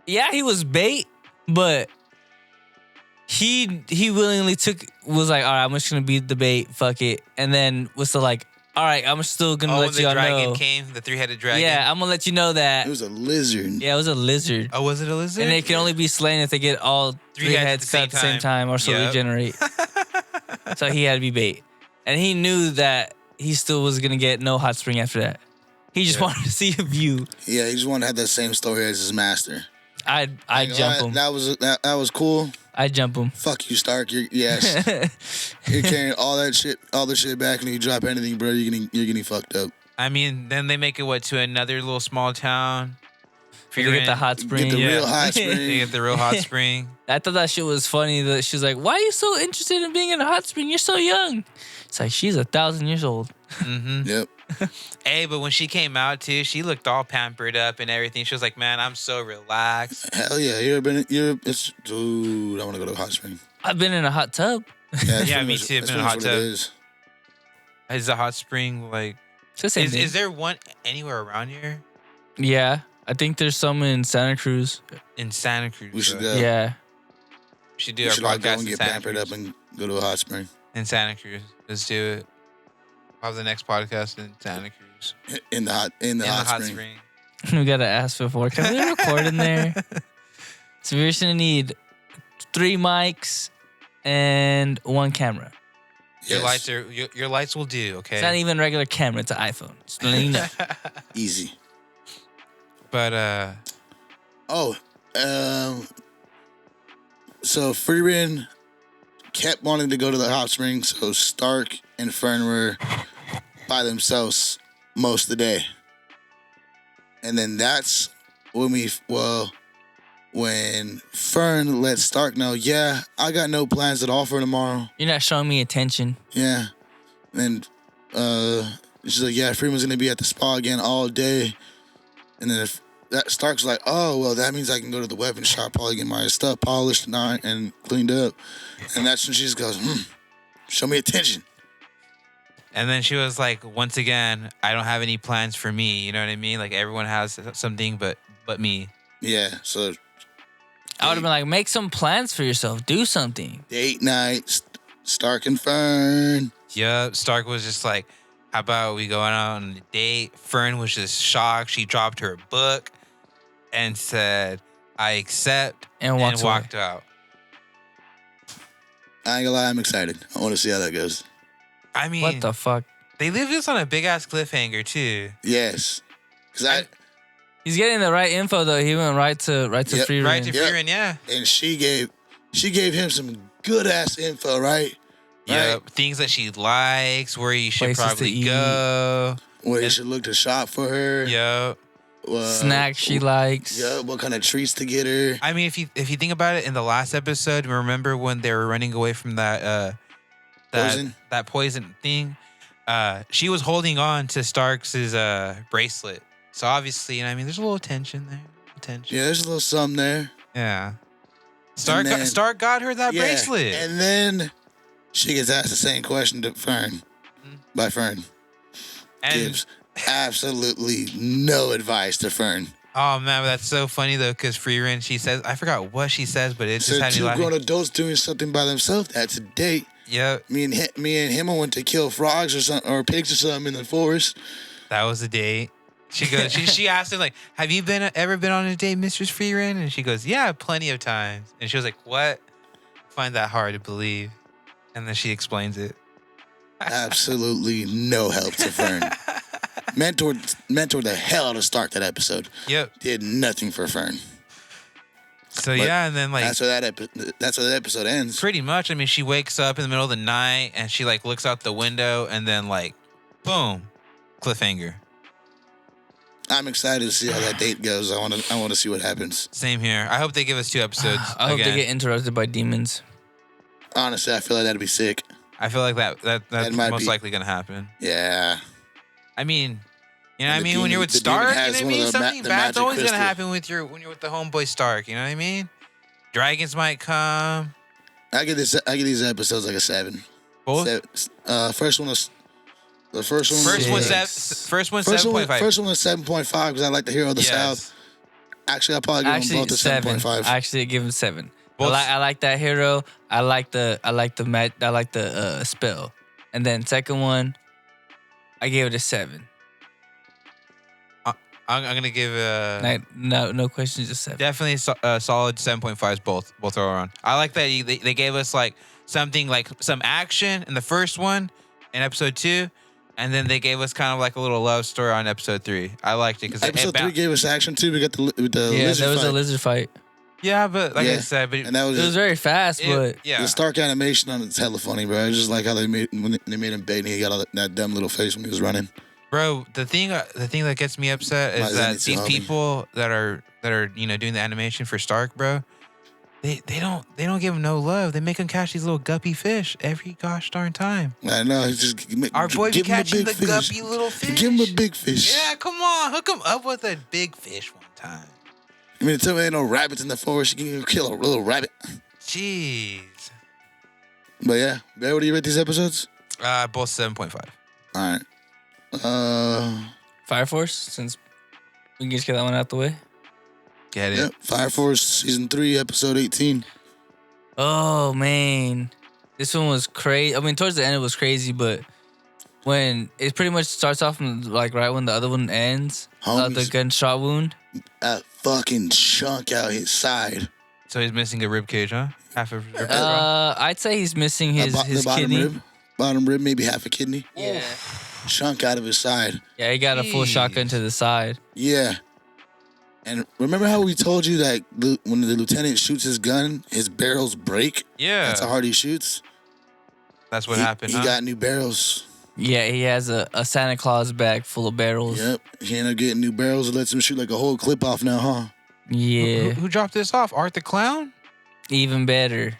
yeah, he was bait, but he willingly was like, all right, I'm just gonna be the bait, fuck it, and then was still like, all right, I'm still gonna When let the y'all dragon know. came, the three-headed dragon. Yeah, I'm gonna let you know that. It was a lizard. Yeah, it was a lizard. Oh, was it a lizard? And they can only be slain if they get all three heads cut at the same time or so Yep. regenerate. So he had to be bait. And he knew that he still was going to get no hot spring after that. He just wanted to see a view. Yeah, he just wanted to have that same story as his master. I'd Like, jump him. That was cool. I'd jump him. Fuck you, Stark. You're carrying all the shit back, and if you drop anything, bro, you're getting fucked up. I mean, then they make it to another little small town. You get the hot spring. Get the real hot They spring. get the real hot spring. I thought that shit was funny that she's like, why are you so interested in being in a hot spring? You're so young. It's like, she's 1,000 years old. Mm-hmm. Yep. Hey, but when she came out too, she looked all pampered up and everything. She was like, "Man, I'm so relaxed." Hell yeah. Dude, I want to go to a hot spring. I've been in a hot tub. Yeah, Yeah, me too. I've been in a hot tub. Is a hot spring like? It's the same thing. Is there one anywhere around here? Yeah. I think there's some in Santa Cruz. In Santa Cruz. We should though. go. Yeah. We should do We our should all go podcast and in get Santa pampered Cruz. up and go to a hot spring. In Santa Cruz. Let's do it. Have the next podcast in Santa Cruz. In the hot spring. We gotta ask before. Can we record in there? So we're just gonna need 3 mics and 1 camera. Yes. Your lights will do, okay? It's not even a regular camera. It's an iPhone. Just letting you know. Easy. But so Frieren kept wanting to go to the hot spring, so Stark and Fern were by themselves most of the day. And then that's when when Fern let Stark know, yeah, I got no plans at all for tomorrow. You're not showing me attention. Yeah. And she's like, yeah, Freeman's gonna be at the spa again all day. And then that Stark's like, oh, well, that means I can go to the weapon shop, probably get my stuff polished and cleaned up. And that's when she just goes, show me attention. And then she was like, once again, I don't have any plans for me. You know what I mean? Like everyone has something but me. Yeah, so I would have been like, make some plans for yourself. Do something. date night, Stark and Fern. Yep. Stark was just like, how about we go out on a date? Fern was just shocked. She dropped her book and said, I accept, And walked out. I ain't gonna lie, I'm excited. I want to see how that goes. I mean, What the fuck? they leave this on a big ass cliffhanger too. Yes. Because He's getting the right info though. He went right to Yep. Frieren. Right to Yep. Frieren, yeah. and she gave him some good ass info, right? Yep. Things that she likes, where you should Places to probably eat. go. Where you should look to shop for her. Yep. Snacks she likes. Yeah, what kind of treats to get her. I mean, if you think about it, in the last episode, remember when they were running away from that poison thing? She was holding on to Stark's bracelet. So obviously, you know, I mean, there's a little tension there. Yeah, there's a little something there. Yeah. Stark got her that bracelet. And then she gets asked the same question to Fern. By Fern. And Gives absolutely no advice to Fern. oh man, that's so funny though, because Frieren, she says, I forgot what she says, but it just So had me two laughing. grown adults doing something by themselves. That's a date. Yep, Me and him went to kill frogs or something, or pigs or something in the forest. that was a date. She goes, she asked him like, have you ever been on a date, Mistress Frieren? And she goes, yeah, plenty of times. And she was like, what? I find that hard to believe. And then she explains it. Absolutely no help to Fern. Mentored the hell out of Stark that episode. Yep. Did nothing for Fern. So But yeah, and then like that's where that episode ends. pretty much, I mean, she wakes up in the middle of the night and she like looks out the window and then like, boom, cliffhanger. I'm excited to see how that date goes. I want to see what happens. Same here. I hope they give us 2 episodes. I hope again. they get interrupted by demons. Honestly, I feel like that'd be sick. I feel like that's might most be- likely gonna happen. Yeah. I mean, you know what I And mean? the When you're demon- with the demon Stark, you know has what I one of mean? the Something the bad's magic always crystal. gonna happen when you're with the homeboy Stark. You know what I mean? Dragons might come. I give these episodes like a 7. Both. First one was the first one. First one, Six. first one, First one 7.5. First one was 7.5 because I like the Hero of the South. Actually, I'll probably give them Actually, both a 7. 7.5. Actually, I give him 7. Both- I like that hero. I like the spell. And then second one, I gave it a 7. I'm gonna give No questions, just 7. definitely solid 7.5s. Both are on. I like that they gave us like something like some action in the first one, in episode 2, and then they gave us kind of like a little love story on episode 3. I liked it because Episode 3 gave us action too. We got the Yeah, lizard there was fight. a lizard fight. Yeah, but like I Yeah. said, but And that was It was very fast, but yeah. the Stark animation on it's hella funny, bro. It's just like how they made him bait and he got all that dumb little face when he was running. Bro, the thing that gets me upset Why is is that that so these homie? people that are doing the animation for Stark, bro, they don't give him no love. They make him catch these little guppy fish every gosh darn time. I know. He's just Our boy be give him a catching big the fish. guppy little fish. Give him a big fish. Yeah, come on, hook him up with a big fish one time. I mean, tell me there ain't no rabbits in the forest. You can kill a little rabbit. Jeez. But yeah, what do you rate these episodes? Both 7.5. All right. Fire Force, since we can just get that one out the way. Get it? Yep. Fire Force season 3, episode 18. Oh man, this one was crazy. I mean, towards the end it was crazy, but when it pretty much starts off from like right when the other one ends, the Homies. gunshot wound. A fucking chunk out his side. So he's missing a rib cage, huh? Half of his rib cage. I'd say he's missing his the bottom kidney. rib. Bottom rib, maybe half a kidney. Yeah, Chunk out of his side. yeah, he got a full Jeez. shotgun to the side. Yeah. And remember how we told you that when the lieutenant shoots his gun, his barrels break? Yeah, That's how hard he shoots. that's what He- happened. He huh? got new barrels. Yeah, he has a Santa Claus bag full of barrels. Yep. He ended up getting new barrels. It lets him shoot like a whole clip off now, huh? Yeah, Who dropped this off? Art the Clown? even better,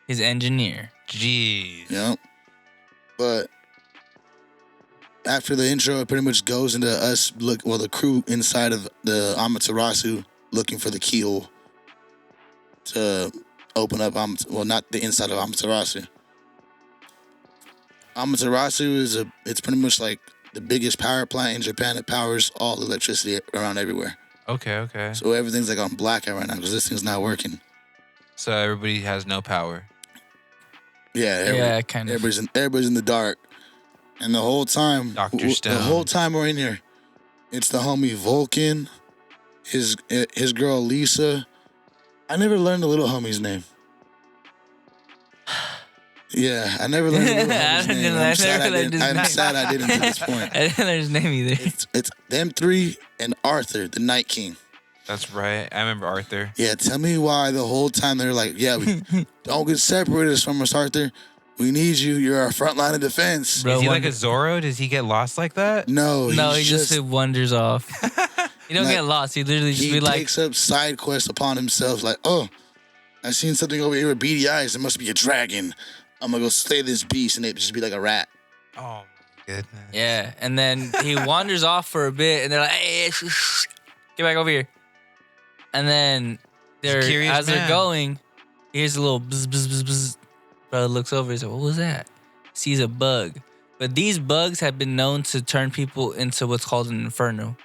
his engineer. Jeez. Yep. But after the intro, it pretty much goes into us the crew inside of the Amaterasu looking for the keyhole to open up. Not the inside of Amaterasu. Amaterasu it's pretty much like the biggest power plant in Japan. It powers all the electricity around everywhere. Okay. So everything's like on blackout right now because this thing's not working. So everybody has no power. Yeah, kind of. Everybody's in the dark, and the whole time, Dr. Stone. the whole time we're in here, it's the homie Vulcan, his girl Lisa. I never learned the little homie's name. Yeah, I never learned the little homie's name. I'm sad I didn't to this point. I didn't learn his name either. It's them three and Arthur, the Night King. That's right. I remember Arthur. Yeah, tell me why the whole time they're like, yeah, don't get separated from us, Arthur. We need you. You're our front line of defense. Bro, is he like a Zorro? Does he get lost like that? No, he just wanders off. He don't get lost. He literally just be like... He takes up side quests upon himself. Like, oh, I seen something over here with beady eyes. It must be a dragon. I'm going to go slay this beast, and it just be like a rat. Oh, my goodness. Yeah, and then he wanders off for a bit, and they're like, hey, get back over here. And then they're going, he hears a little bzz, bzz, bzz, bzz. Brother looks over and says, what was that? Sees a bug. But these bugs have been known to turn people into what's called an inferno.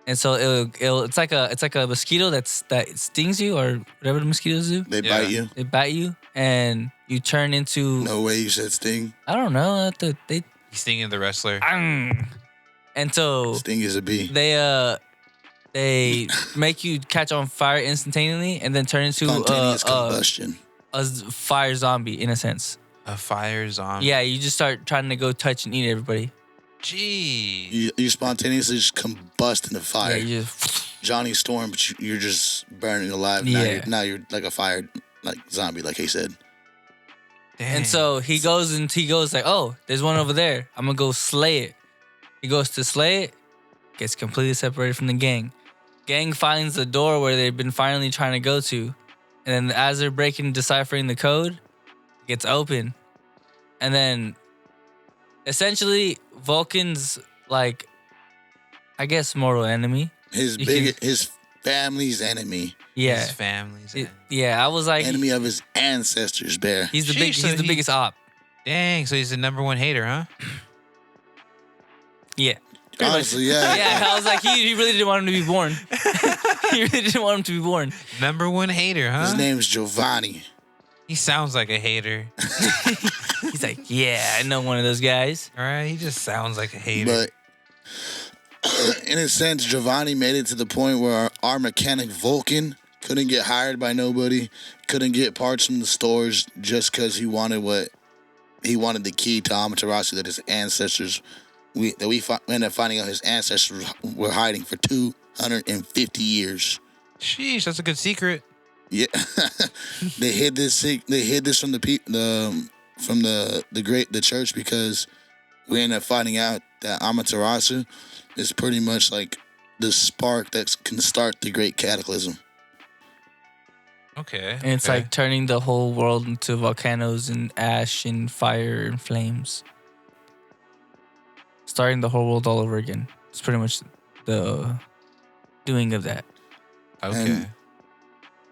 And so it's like a mosquito that stings you or whatever the mosquitoes do. They bite you. They bite you and you turn into... No way you said sting. I don't know. He's stinging the wrestler. And so... Sting is a bee. They make you catch on fire instantaneously and then turn into spontaneous combustion. A fire zombie in a sense. A fire zombie. Yeah, you just start trying to go touch and eat everybody. Gee. You spontaneously just combust into fire. Yeah, you just... Johnny Storm, but you're just burning alive. Yeah. Now you're like a fire zombie, like he said. Dang. And so he goes like, oh, there's one over there. I'm gonna go slay it. He goes to slay it, gets completely separated from the gang. Gang finds the door where they've been finally trying to go to. And then as they're deciphering the code, it gets open. And then essentially Vulcan's like, I guess, mortal enemy. His family's enemy. Yeah. His family's enemy. Yeah, I was like... Enemy of his ancestors, Bear. He's the biggest op. Dang, so he's the number one hater, huh? Yeah. Honestly, yeah. Yeah, I was like, he really didn't want him to be born. He really didn't want him to be born. Number one hater, huh? His name's Giovanni. He sounds like a hater. He's like, yeah, I know one of those guys. All right, he just sounds like a hater. But in a sense, Giovanni made it to the point where our mechanic Vulcan couldn't get hired by nobody, couldn't get parts from the stores just because he wanted the key to Amaterasu that his ancestors... We ended up finding out his ancestors were hiding for 250 years. Sheesh, that's a good secret. Yeah, they hid this from the church because we ended up finding out that Amaterasu is pretty much like the spark that can start the Great Cataclysm. Okay. And it's like turning the whole world into volcanoes and ash and fire and flames. Starting the whole world all over again. It's pretty much the doing of that. Okay. And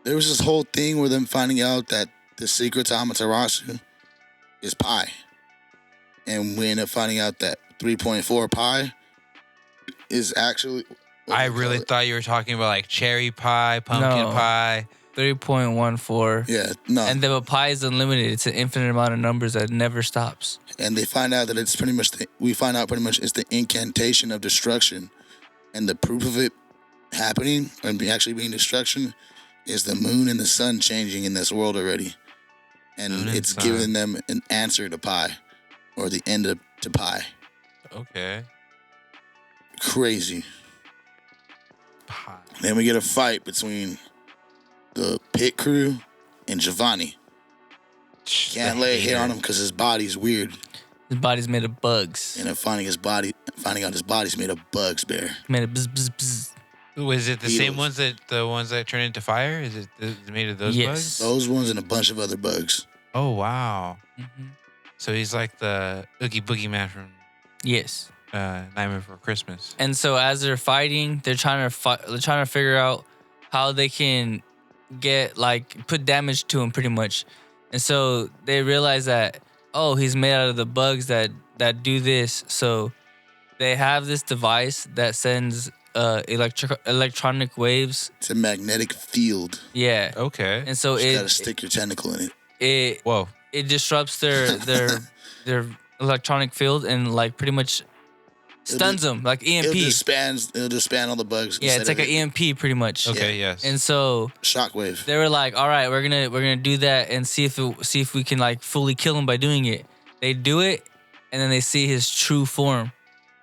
there was this whole thing where them finding out that the secret to Amaterasu is pi. And we end up finding out that 3.4 pi is actually... I really thought you were talking about like cherry pie, pumpkin pie. 3.14. Yeah, no. And the pi is unlimited. It's an infinite amount of numbers that never stops. And they find out that it's pretty much... we find out pretty much it's the incantation of destruction. And the proof of it happening and actually being destruction is the moon and the sun changing in this world already. And it's giving them an answer to pi. Or the end to pi. Okay. Crazy. Pi. Then we get a fight between the pit crew and Giovanni. Can't lay a hit on him because his body's weird. His body's made of bugs. And then finding out his body's made of bugs, Bear. Made of bzz, bzz, bzz. Was it the same ones that turn into fire? Is it made of those bugs? Those ones and a bunch of other bugs. Oh wow. Mm-hmm. So he's like the Oogie Boogie Man from... Yes. Nightmare Before Christmas. And so as they're fighting, they're trying to figure out how they can put damage to him pretty much. And so they realize that, oh, he's made out of the bugs that do this. So they have this device that sends electronic waves. It's a magnetic field. Yeah. Okay. And so You gotta stick your tentacle in it. It disrupts their electronic field and like pretty much stuns them like EMP. It'll just span all the bugs. Yeah, it's like an EMP pretty much. Okay, yes. And so shockwave. they were like, all right, we're gonna do that and see if we can like fully kill him by doing it. They do it, and then they see his true form,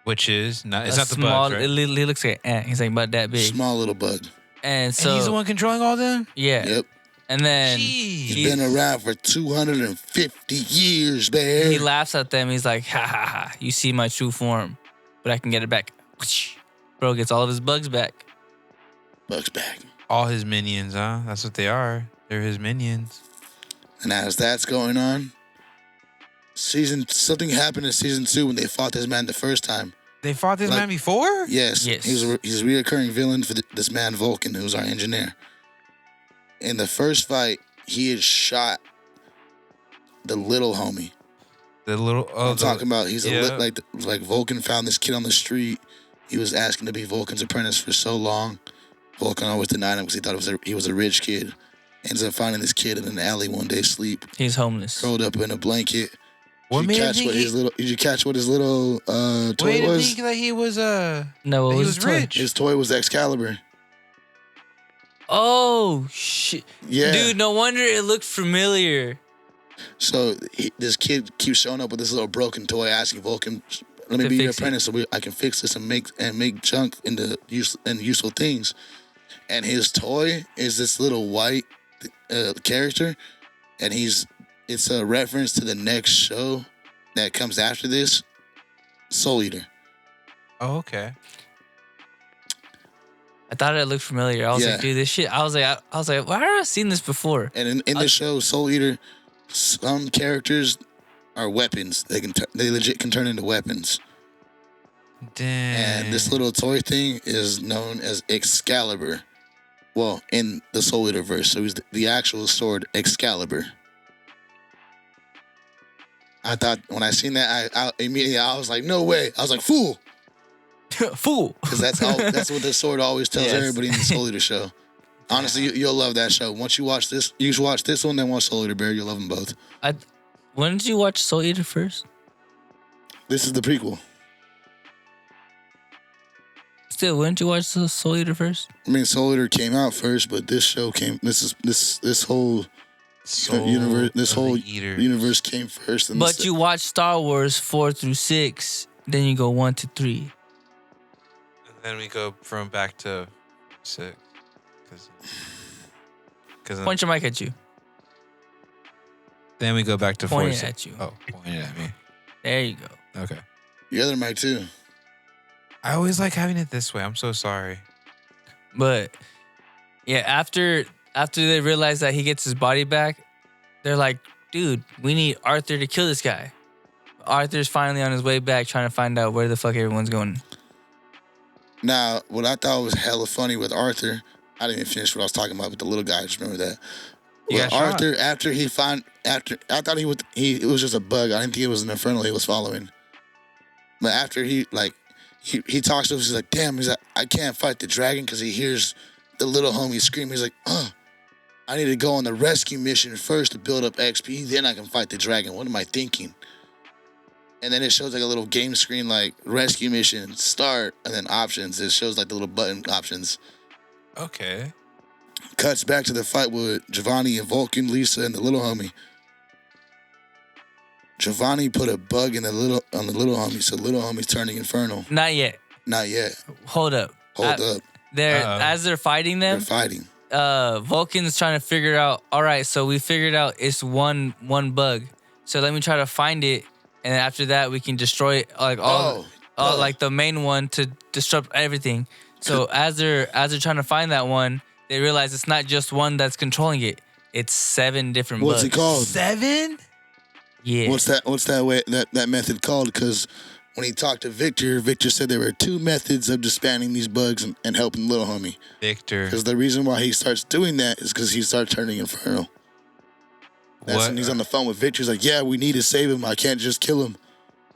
which is not. It's not the small, bugs, right? It looks like an ant. He's like about that big. Small little bug. And so he's the one controlling all them. Yeah. Yep. And then he's been around for 250 years, man. He laughs at them. He's like, ha ha ha! You see my true form, but I can get it back. Bro gets all of his bugs back. Bugs back. All his minions, huh? That's what they are. They're his minions. And as that's going on, something happened in season 2 when they fought this man the first time. They fought this man before? Yes. He's a reoccurring villain for this man Vulcan, who's our engineer. In the first fight, he had shot the little homie. The little. Oh, I'm talking about. He's like Vulcan found this kid on the street. He was asking to be Vulcan's apprentice for so long. Vulcan always denied him because he thought he was a rich kid. Ends up finding this kid in an alley one day, asleep. He's homeless, curled up in a blanket. Did you catch what his little toy was? Think that he was no, he was rich. His toy was Excalibur. Oh shit! Yeah, dude, no wonder it looked familiar. So this kid keeps showing up with this little broken toy, asking Vulcan, "Let me be your apprentice, so I can fix this and make junk into useful things." And his toy is this little white character, and it's a reference to the next show that comes after this, Soul Eater. Oh, okay. I thought it looked familiar. I was like, dude, this shit. I was like, why have I seen this before? And in the show, Soul Eater, some characters are weapons. They legit can turn into weapons. Damn. And this little toy thing is known as Excalibur. Well, in the Soul Eater verse, so he's the actual sword Excalibur. I thought when I seen that, I immediately was like, no way. I was like, fool. Fool. Because that's what the sword always tells everybody in the Soul Eater show. Honestly, you'll love that show. Once you watch this, you should watch this one, then watch Soul Eater Bear. You'll love them both. When did you watch Soul Eater first? This is the prequel. Still, when did you watch the Soul Eater first? I mean, Soul Eater came out first, but this show came. This whole universe. This whole universe came first. But you watch Star Wars 4 through 6, then you go 1 to 3. Then we go from back to 6. Point your mic at you. Then we go back to 4. Point it at you. Oh, point it at me. There you go. Okay. The other mic too. I always like having it this way. I'm so sorry. But yeah, after they realize that he gets his body back, they're like, dude, we need Arthur to kill this guy. Arthur's finally on his way back trying to find out where the fuck everyone's going. Now, what I thought was hella funny with Arthur, I didn't even finish what I was talking about with the little guy. I just remember that. Well, Arthur, I thought it was just a bug. I didn't think it was an infernal he was following. But after he talks to us, he's like, damn, I can't fight the dragon because he hears the little homie scream. He's like, I need to go on the rescue mission first to build up XP, then I can fight the dragon. What am I thinking? And then it shows like a little game screen, like rescue mission, start, and then options. It shows like the little button options. Okay. Cuts back to the fight with Giovanni and Vulcan, Lisa, and the little homie. Giovanni put a bug on the little homie, so little homie's turning infernal. Not yet. Hold up. As they're fighting them. They're fighting. Vulcan's trying to figure out. All right, so we figured out it's one bug. So let me try to find it, and then after that we can destroy it, like like the main one to disrupt everything. So as they're trying to find that one, they realize it's not just one that's controlling it. It's 7 different bugs. What's it called? 7? Yeah. What's that method called? Because when he talked to Victor, Victor said there were 2 methods of disbanding these bugs and helping little homie. Victor. Because the reason why he starts doing that is because he starts turning infernal. That's when he's on the phone with Victor. He's like, yeah, we need to save him. I can't just kill him.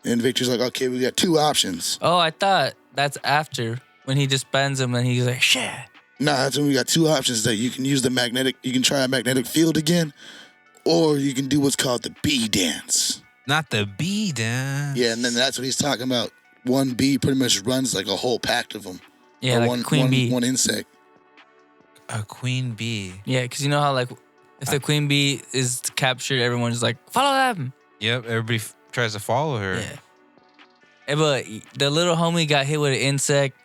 And Victor's like, okay, we got 2 options. Oh, I thought that's after when he disbands him and he's like, shit. No, that's when we got 2 options that you can use you can try a magnetic field again, or you can do what's called the bee dance. Not the bee dance. Yeah, and then that's what he's talking about. One bee pretty much runs like a whole pack of them. Yeah, like one, a queen bee. One insect. A queen bee. Yeah, because you know how like if the queen bee is captured, everyone's like, follow them. Yep, everybody tries to follow her. Yeah. But the little homie got hit with an insect.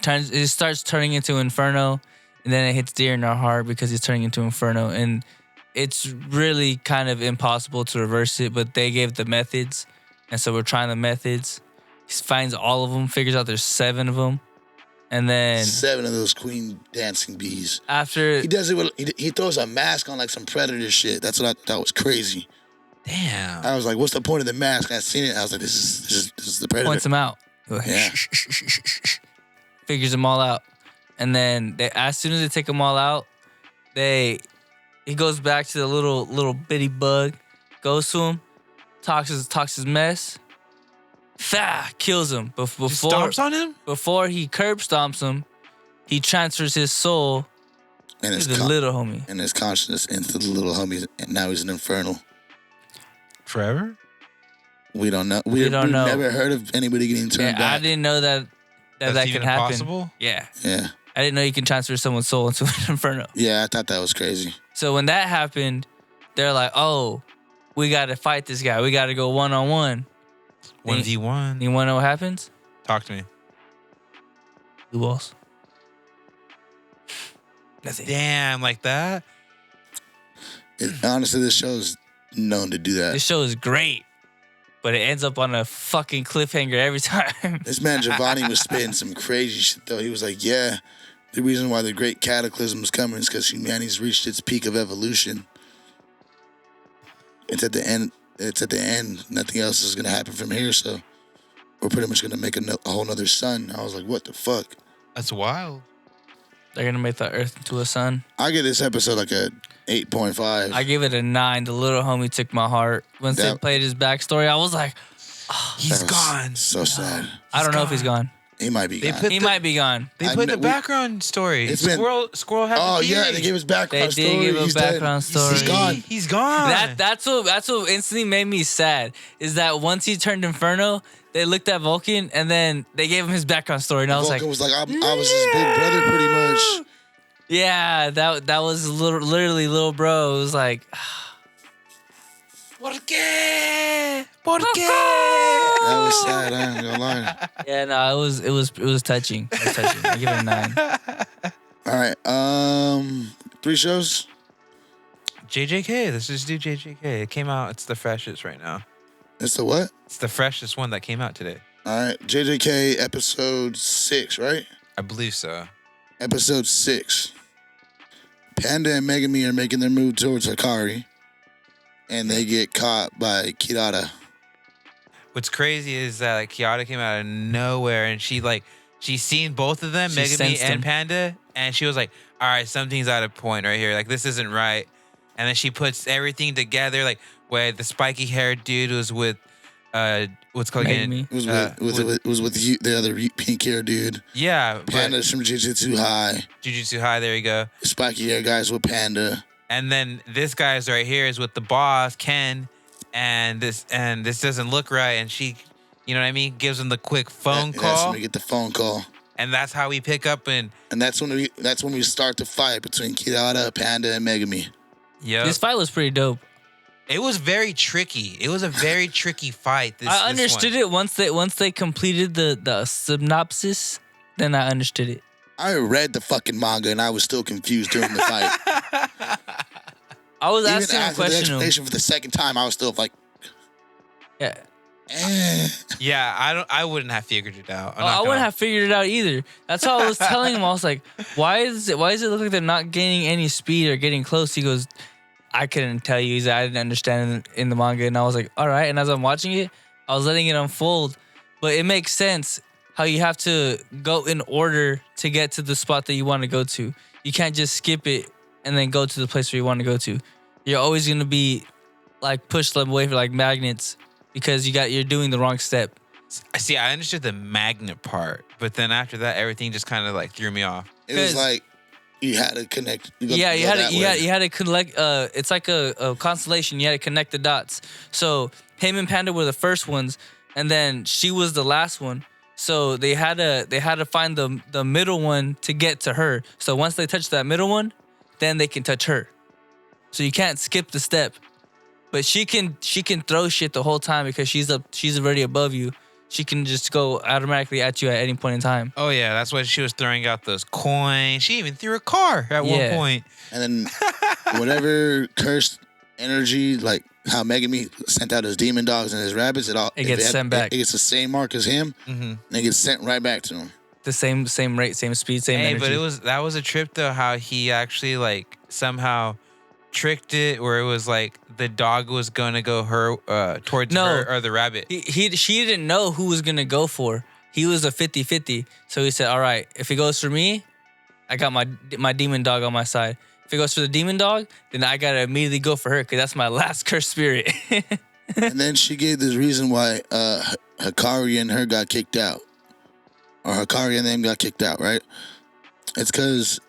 It starts turning into Inferno, and then it hits Deer in our heart because he's turning into Inferno. And it's really kind of impossible to reverse it, but they gave the methods. And so we're trying the methods. He finds all of them, figures out there's 7 of them. And then 7 of those queen dancing bees. After he does it with, he throws a mask on like some predator shit. That's what I thought was crazy. Damn. I was like, what's the point of the mask? I seen it. I was like, this is the predator. Points them out. Yeah. Figures them all out. And then as soon as they take them all out, he goes back to the little bitty bug, goes to him, talks his mess, kills him. Before stomps on him? Before he curb stomps him, he transfers his soul and to the little homie. And his consciousness into the little homie, and now he's an infernal. Forever? We don't know. We've never heard of anybody getting turned back. I didn't know that can happen. Possible? Yeah. Yeah. I didn't know you can transfer someone's soul into an inferno. Yeah, I thought that was crazy. So when that happened, they're like, oh, we got to fight this guy. We got to go 1-on-1. 1v1. You want to know what happens? Talk to me. Blue balls. Nothing. Damn, like that? Honestly, this show's known to do that. This show is great, but it ends up on a fucking cliffhanger every time. This man Giovanni was spitting some crazy shit, though. He was like, yeah, the reason why the great cataclysm is coming is because humanity's reached its peak of evolution. It's at the end. Nothing else is going to happen from here, so we're pretty much going to make a whole nother sun. I was like, what the fuck? That's wild. They're going to make the Earth into a sun. I give this episode like a 8.5. I give it a 9. The little homie took my heart. Once they played his backstory, I was like, oh, he's gone. So sad. I don't know if he's gone. He might be gone. He might be gone. They put the background story. Squirrel had Oh, yeah, they gave his background story. They did give a background story. He's gone. He's gone. That's what instantly made me sad, is that once he turned Inferno, they looked at Vulcan, and then they gave him his background story, and Vulcan was like, I was his big brother pretty much. Yeah, that was literally little bro. It was like, ¿Por qué? ¿Por qué? That was sad. I ain't gonna lie. Yeah, no, it was touching. It was touching. I give it a 9. All right. 3 shows. JJK. Let's just do JJK. It came out. It's the freshest right now. It's the what? It's the freshest one that came out today. All right. JJK episode 6, right? I believe so. Episode 6. Panda and Megami are making their move towards Hikari, and they get caught by Kirata. What's crazy is that like Kirata came out of nowhere, and she's seen both of them, Megami and Panda, and she was like, all right, something's out of point right here. Like, this isn't right. And then she puts everything together, like where the spiky haired dude was with what's called again? It was with you, the other pink hair dude. Yeah. Panda's from Jujutsu High. Jujutsu High, there you go. Spiky hair guys with Panda. And then this guy's right here is with the boss, Ken, and this doesn't look right, and she, you know what I mean, gives him the quick phone call. That's when we get the phone call. And that's how we pick up and that's when we start the fight between Kirata, Panda, and Megami. Yeah. This fight was pretty dope. It was very tricky. It was a very tricky fight. I understood it once they completed the synopsis. Then I understood it. I read the fucking manga and I was still confused during the fight. I was Even asking a after the question. explanation for the second time, I was still like, yeah. Yeah, I wouldn't have figured it out. I wouldn't have figured it out either. That's how I was telling him. I was like, why does it look like they're not gaining any speed or getting close? He goes, I couldn't tell you. I didn't understand in the manga. And I was like, all right. And as I'm watching it, I was letting it unfold. but it makes sense how you have to go in order to get to the spot that you want to go to. You can't just skip it and then go to the place where you want to go to. You're always going to be like pushed away for like magnets because you're doing the wrong step. See, I understood the magnet part, but then after that, everything just kind of like threw me off. It was like you had to connect. You had to collect. It's like a constellation. You had to connect the dots. So him and Panda were the first ones, and then she was the last one. So they had to find the middle one to get to her. So once they touch that middle one, then they can touch her. So you can't skip the step. But she can throw shit the whole time because she's already above you. She can just go automatically at you at any point in time. Oh yeah, that's why she was throwing out those coins. She even threw a car at one point. And then whatever cursed energy, like how Megami sent out his demon dogs and his rabbits, it gets sent back. It gets the same mark as him, and it gets sent right back to him. The same rate, same speed, same energy. But that was a trip though. How he actually like somehow tricked it, where it was like the dog was gonna go towards her or the rabbit. She didn't know who was gonna go for. He was a 50-50. So he said, all right, if it goes for me, I got my demon dog on my side. If it goes for the demon dog, then I gotta immediately go for her because that's my last cursed spirit. And then she gave this reason why Hikari and her got kicked out, or Hikari and them got kicked out, right? It's because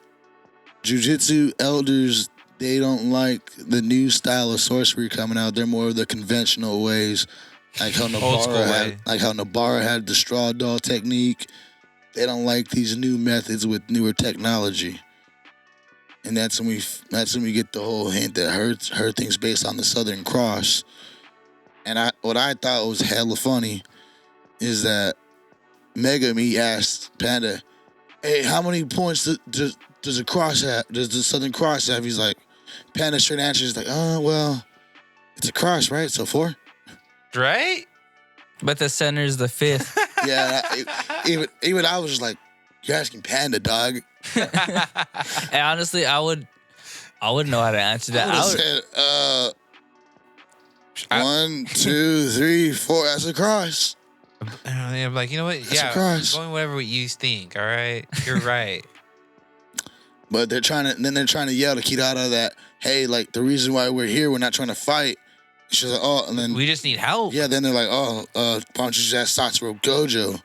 Jujutsu elders, they don't like the new style of sorcery coming out. They're more of the conventional ways, like how Nobara had the straw doll technique. They don't like these new methods with newer technology, and that's when we get the whole hint that her thing's based on the Southern Cross. And what I thought was hella funny is that Megami asked Panda, "Hey, how many points does the cross have? Does the Southern Cross have?" He's like, Panda straight answer is like, "Oh, well, it's a cross, right? So 4." Right? But the center is the 5th. Yeah, even I was just like, "You're asking Panda, dog." And honestly, I would know how to answer that. I would have said, 1, 2, 3, 4. That's a cross. I'm like, you know what? That's a cross. Going whatever you think. All right, you're right. But they're trying to yell to Kirara that, hey, like the reason why we're here, we're not trying to fight. She's like, oh, and then we just need help. Yeah, then they're like, oh, why don't you just ask Satoru Gojo?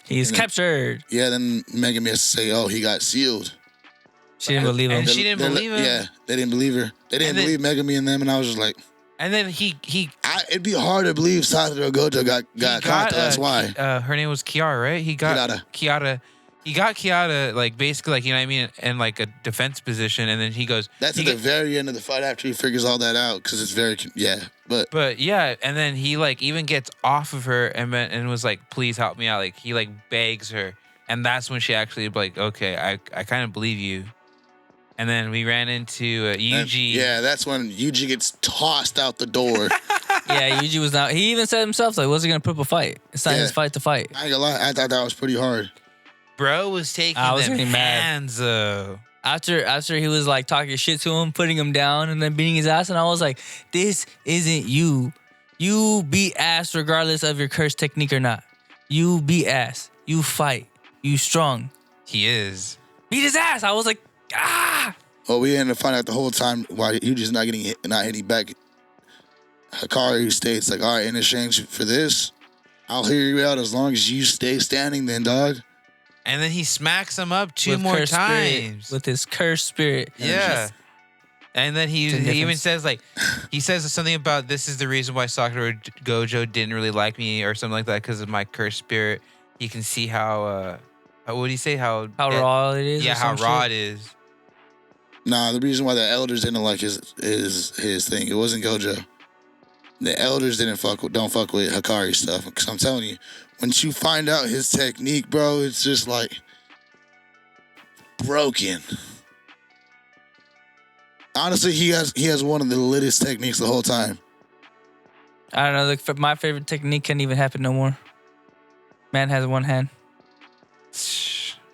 He's captured. Yeah, then Megami has to say, oh, he got sealed. She didn't believe him. And she didn't believe him. Yeah, they didn't believe her. They didn't believe Megami and them, and I was just like, and then it'd be hard to believe Satoru Gojo got caught. That's why. Her name was Kiara, right? He got Kiara. He got Kiara, like, basically, like, you know what I mean, in, like, a defense position, and then he goes... That's at the very end of the fight after he figures all that out, because it's very... Yeah, But, yeah, and then he, like, even gets off of her and was like, please help me out. Like, he, like, begs her. And that's when she actually, like, okay, I kind of believe you. And then we ran into Yuji. Yeah, that's when Yuji gets tossed out the door. Yeah, Yuji was not... He even said himself, like, what's he going to put up a fight? It's not his fight to fight. I ain't gonna lie, I thought that was pretty hard. Bro was taking them hands though. After he was like talking shit to him, putting him down, and then beating his ass, and I was like, this isn't you. You beat ass regardless of your curse technique or not. You beat ass. You fight. You strong. He is. Beat his ass. I was like, ah. Well, we ended up finding out the whole time why Yuji's not hitting back. Hikari states like, all right, in exchange for this, I'll hear you out as long as you stay standing then, dog. And then he smacks him up two more times. With his cursed spirit. Yeah. And then he even says, like, he says something about this is the reason why Sakura Gojo didn't really like me or something like that because of my cursed spirit. He can see how what did he say? How raw it is? Yeah, how raw it is. Nah, the reason why the elders didn't like his thing, it wasn't Gojo. The elders don't fuck with Hikari stuff. Because I'm telling you, once you find out his technique, bro, it's just like broken. Honestly, he has one of the littest techniques the whole time. I don't know. Like, my favorite technique can't even happen no more. Man has one hand.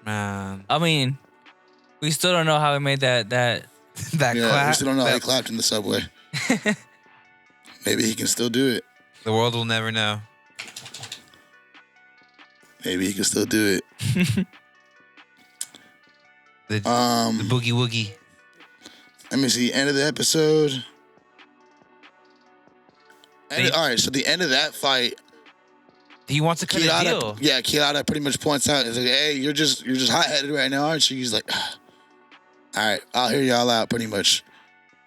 Man. I mean, we still don't know how he made that clap. We still don't know how he clapped in the subway. Maybe he can still do it. The world will never know. Maybe he can still do it. The boogie woogie. Let me see. End of the episode. All right, so the end of that fight, He wants to cut a deal. Yeah, Kiara pretty much points out, he's like, hey, you're just hot-headed right now, aren't you? He's like, all right, I'll hear y'all out pretty much.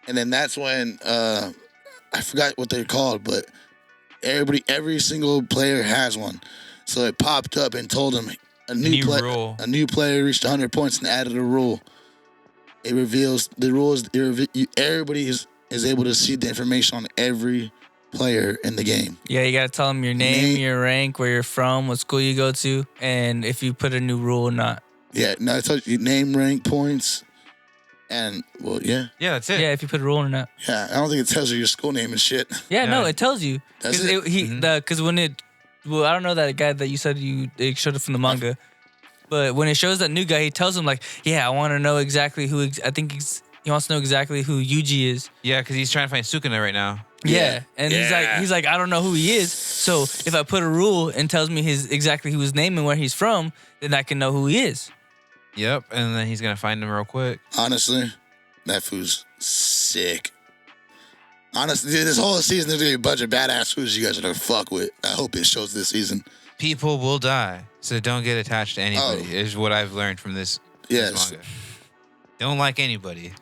And then that's when, I forgot what they're called, but every single player has one. So it popped up and told him a new player reached 100 points and added a rule. It reveals the rules. Everybody is able to see the information on every player in the game. Yeah, you gotta tell them your name, your rank, where you're from, what school you go to, and if you put a new rule or not. Yeah, no, it tells you name, rank, points, and yeah. Yeah, that's it. Yeah, if you put a rule or not. Yeah, I don't think it tells you your school name and shit. Yeah, no, it tells you. Does it? Because when it, well, I don't know that guy that you said it showed it from the manga, but when it shows that new guy, he tells him like, yeah, I want to know exactly who. I think he wants to know exactly who Yuji is. Yeah, because he's trying to find Sukuna right now. Yeah, and he's like, I don't know who he is. So if I put a rule and tells me exactly his name and where he's from, then I can know who he is. Yep, and then he's gonna find him real quick. Honestly, that food's sick. Honestly, this whole season there's gonna be a bunch of badass foods you guys are gonna fuck with. I hope it shows this season. People will die, so don't get attached to anybody. Is what I've learned from this manga. Don't like anybody.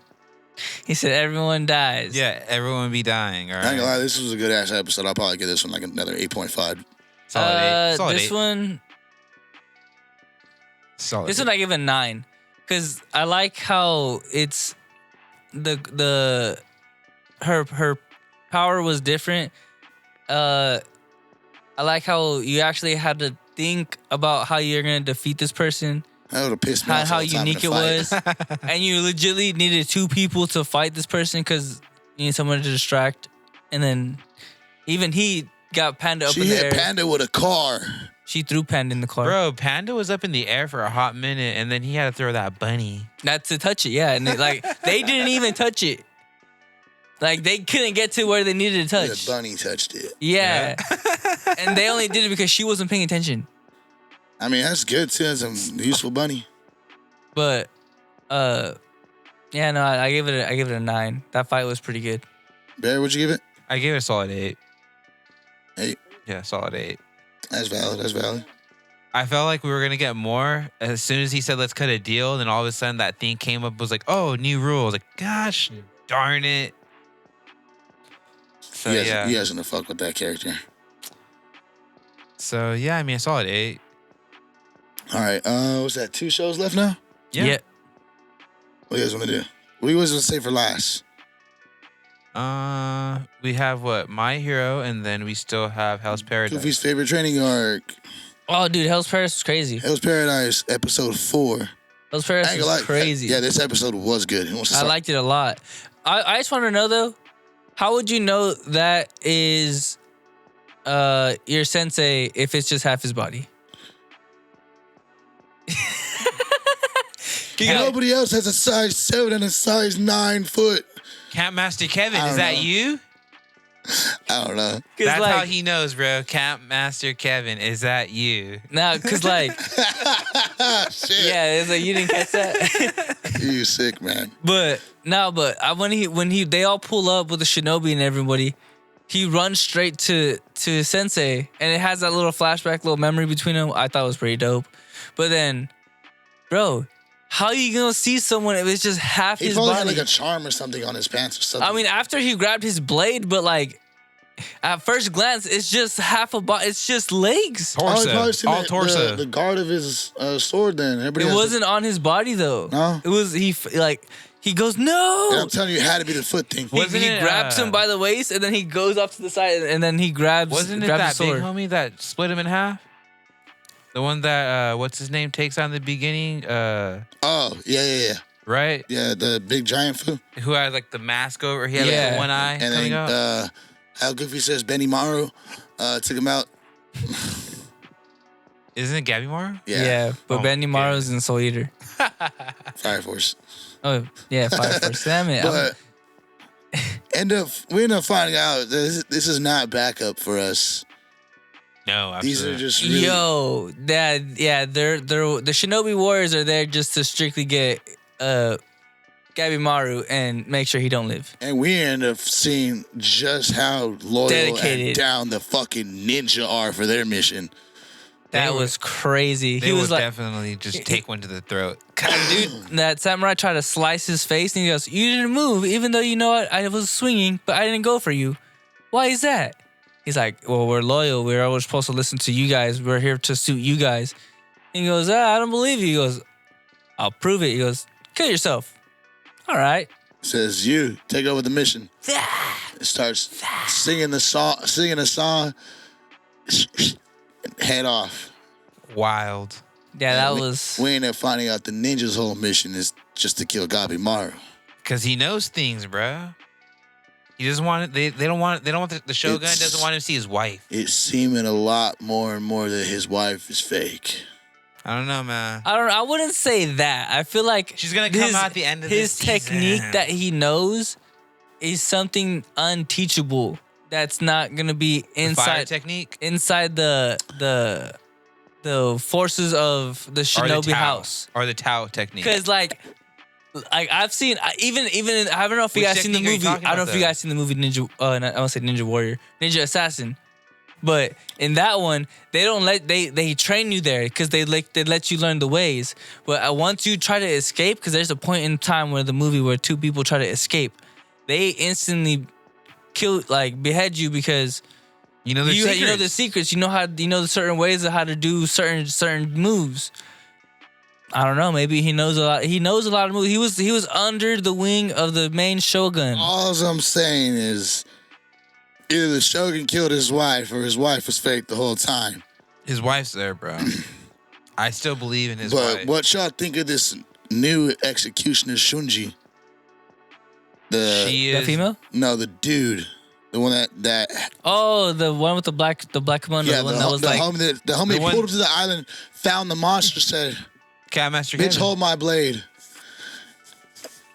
He said everyone dies. Yeah, everyone be dying. All right. I ain't gonna lie, this was a good ass episode. I'll probably give this one like another 8.5. Solid 8. This one. Solid. This one I give a 9, because I like how it's her power was different. I like how you actually had to think about how you're gonna defeat this person. That would have pissed me off. How unique it was, and you legitimately needed 2 people to fight this person because you need someone to distract, and then even he got Panda up in the air. She hit Panda with a car. She threw Panda in the car. Bro, Panda was up in the air for a hot minute, and then he had to throw that bunny. That's to touch it, yeah. And they didn't even touch it. Like, they couldn't get to where they needed to touch. The bunny touched it. Yeah. And they only did it because she wasn't paying attention. I mean, that's good too. That's a useful bunny. But, yeah, no, I gave it a 9. That fight was pretty good. Bear, what'd you give it? I gave it a solid 8. 8? Yeah, solid 8. That's valid. I felt like we were going to get more. As soon as he said, let's cut a deal, then all of a sudden that thing came up, was like, oh, new rule. I was like, gosh, darn it. So, you guys gonna fuck with that character. So, yeah, I mean, a solid 8. All right, what's that? 2 shows left now? Yeah. What do you guys want to do? What do you guys want to say for last? We have what? My Hero, and then we still have Hell's Paradise. Goofy's favorite training arc. Oh, dude, Hell's Paradise was crazy. Hell's Paradise, episode 4. Hell's Paradise was crazy. Yeah, this episode was good. I liked it a lot. I just want to know, though, how would you know that is your sensei if it's just half his body? Nobody else has a size 7 and a size 9 foot. Camp Master Kevin, is that you? I don't know. That's how he knows, bro. Camp Master Kevin, is that you? No, because like, shit. Yeah, it's like you didn't catch that. You sick, man. But when they all pull up with the shinobi and everybody, he runs straight to Sensei, and it has that little flashback, little memory between them. I thought it was pretty dope. But then, bro, how you gonna see someone if it's just half his body? He probably had like a charm or something on his pants or something. I mean, after he grabbed his blade, but like at first glance, it's just half a body. It's just legs. Torso. All torso. The guard of his sword. Then it wasn't on his body though. No, it was he goes no. And I'm telling you, it had to be the foot thing. He grabs him by the waist, and then he goes off to the side, and then he grabs. Wasn't it that big homie that split him in half? The one that, what's his name, takes on the beginning? Oh, yeah. Right? Yeah, the big giant fool. Who had, like, the mask over. He had, like, one eye and coming then, how Goofy says Benny Maru took him out. Isn't it Gabby Maru? Yeah, but Benny Maru's in Soul Eater. Fire Force. Oh, yeah, Fire Force. Damn it. But we end up finding out that this is not backup for us. No, These absolutely. are just really, they're the Shinobi Warriors are there just to strictly get Gabimaru and make sure he don't live. and we end up seeing just how loyal Dedicated. and down the fucking ninja are for their mission. That was crazy. They He will was like, definitely just take one to the throat. dude, that samurai tried to slice his face, and he goes, "You didn't move, even though you know I was swinging, but I didn't go for you. Why is that?" He's like, "Well, we're loyal. We're always supposed to listen to you guys. We're here to suit you guys." And he goes, I don't believe you." He goes, "I'll prove it." He goes, "Kill yourself." All right. Says you take over the mission. It starts singing a song, head off. Wild. Yeah, that was. We end up finding out the ninja's whole mission is just to kill Gabimaru. Because he knows things, bro. He doesn't want it. They don't want. They don't want the Shogun doesn't want him to see his wife. It's seeming a lot more and more that his wife is fake. I don't know, man. I wouldn't say that. I feel like She's gonna come out at the end of his this season. technique that he knows is something unteachable. That's not gonna be The fire inside technique. inside the forces of the Or the Shinobi Tao. house. Or the Tao technique. Because like I've seen even I don't know if you Which guys seen the technique are you movie. talking I don't know about, if you guys seen the movie Ninja. I want to say Ninja Warrior, Ninja Assassin. But in that one, they don't let they train you there because they let you learn the ways. But once you try to escape, because there's a point in time where the movie where two people try to escape, they instantly behead you because you know the secrets. you know the secrets. You know the certain ways of how to do certain moves. I don't know. Maybe he knows a lot. He knows a lot of moves. He was under the wing of the main shogun. All I'm saying is either the Shogun killed his wife or his wife was fake the whole time. His wife's there, bro. I still believe in his But wife. what y'all think of this new executioner Shunji? She The is female? No, the dude. The one that Oh, the one with the black kimono. yeah, the one the, that was the like, homie the homie the one- pulled him to the island, found the monster, said, Catmaster "Bitch, Kevin. hold my blade."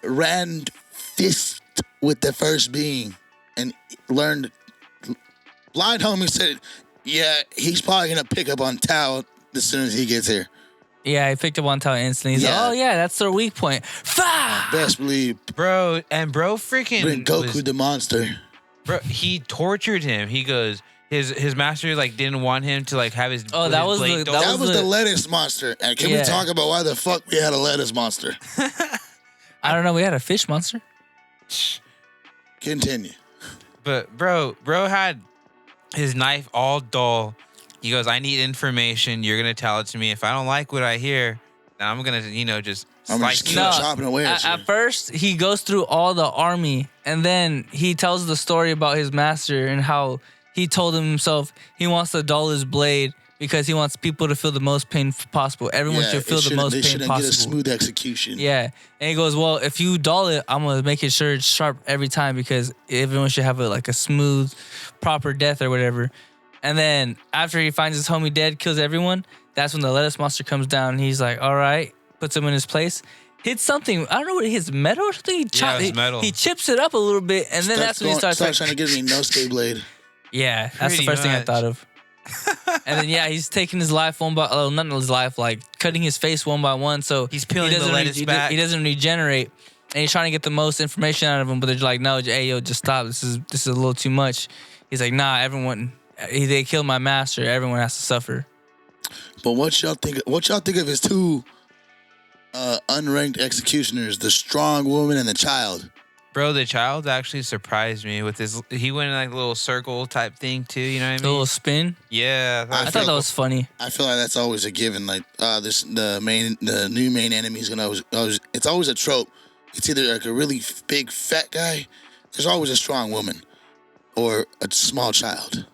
Ran fist with the first being and learned. Blind homie said, "Yeah, he's probably gonna pick up on Tao as soon as he gets here." yeah, he picked up on Tao instantly. He's Yeah. like, oh yeah, that's their weak point. Fa! Best believe, Bro, freaking bring Goku was- the monster. bro, he tortured him. He goes, his master like didn't want him to like have his. Oh, that his was blade the- dull. That was the- the lettuce monster. And can we Yeah. talk about why the fuck we had a lettuce monster? I don't know. We had a fish monster. Continue. But bro had his knife all dull. He goes, I need information. You're gonna tell it to me. If I don't like what I hear, then I'm gonna just I'm gonna slice just you keep No. up. chopping away at you. At first, he goes through all the army, and then he tells the story about his master and how he told himself he wants to dull his blade because he wants people to feel the most pain possible. Everyone should feel the most they pain shouldn't get a possible. smooth execution. Yeah, and he goes, well, if you dull it, I'm gonna make it sure it's sharp every time because everyone should have a smooth, proper death or whatever. And then after he finds his homie dead, kills everyone, that's when the lettuce monster comes down. And he's like, all right, puts him in his place. Hits something, I don't know what it hits, metal or something? it was metal. He chips it up a little bit, and then that's when he starts trying to give me no stay blade. yeah, that's the Pretty first thing I much. thought of. And then yeah, he's taking his life one by not his life, like cutting his face one by one. So He's peeling the doesn't lettuce back. He doesn't regenerate, and he's trying to get the most information out of him. But they're like, no, hey yo, just stop. This is a little too much. He's like, nah, everyone, they killed my master. Everyone has to suffer. But what y'all think? What y'all think of his two unranked executioners, the strong woman and the child? Bro, the child actually surprised me with his. He went in like a little circle type thing too. You know what I A mean? little spin. Yeah. I thought that was funny. I feel like that's always a given. Like the new main enemy is gonna always. It's always a trope. It's either like a really big fat guy. There's always a strong woman, or a small child.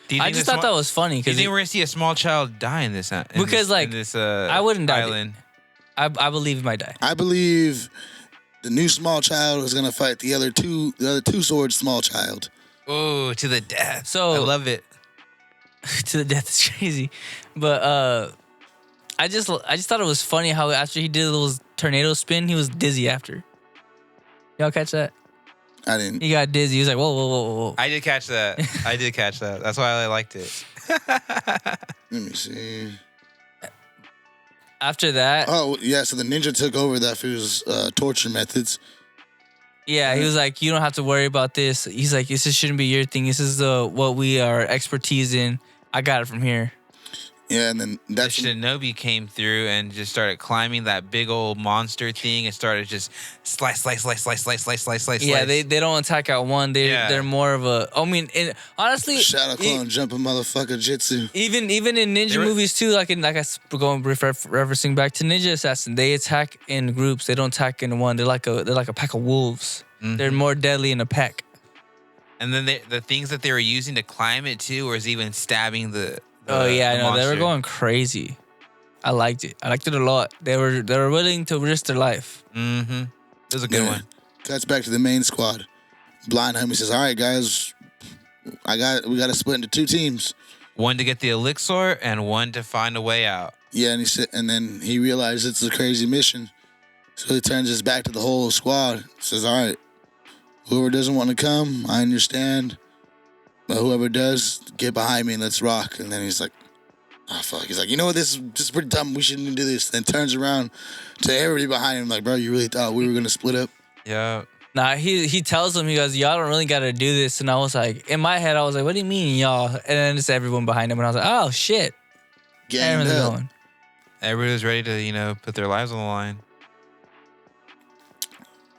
Do you I think just the thought that was funny Do you because think we're gonna see a small child die in this? Because, like, in this, I wouldn't die. island. I believe he might die. I believe the new small child is gonna fight the other two sword small child. Oh, to the death. So- I love it. To the death is crazy, but I just thought it was funny how after he did a little tornado spin, he was dizzy after. Y'all catch that? I didn't. He got dizzy. He was like, whoa, whoa, whoa, whoa. I did catch that. That's why I liked it. Let me see. After that, Oh, yeah, so the ninja took over that for his torture methods. yeah, he was like, you don't have to worry about this. He's like, this shouldn't be your thing. This is what we are expertise in. I got it from here. Yeah, and then The that's shinobi came through and just started climbing that big old monster thing and started just slice. Yeah, they don't attack at one. They're more of a. I mean, honestly, shadow clone jumping motherfucker jitsu. even in ninja movies too, referencing back to Ninja Assassin, they attack in groups. They don't attack in one. They're like a pack of wolves. Mm-hmm. They're more deadly in a pack. And then the things that they were using to climb it too was even stabbing the Oh yeah, I know. They were monster. going crazy. I liked it. I liked it a lot. They were willing to risk their life. Mm-hmm. It was a good one. Cuts back to the main squad. Blind homie says, "All right, guys, we got to split into 2 teams. One to get the elixir and one to find a way out." Yeah, and he said, and then he realized it's a crazy mission, so he turns his back to the whole squad. Says, "All right, whoever doesn't want to come, I understand, but whoever does, get behind me and let's rock." And then he's like, "Oh fuck!" He's like, "You know what? This is pretty dumb. We shouldn't do this." Then turns around to everybody behind him, like, "Bro, you really thought we were gonna split up?" Yeah. Nah, he tells them, he goes, y'all don't really got to do this. And I was like, in my head, I was like, what do you mean, y'all? And then it's everyone behind him. And I was like, oh, shit. Gang Everyone's up. going. Everybody was ready to, put their lives on the line.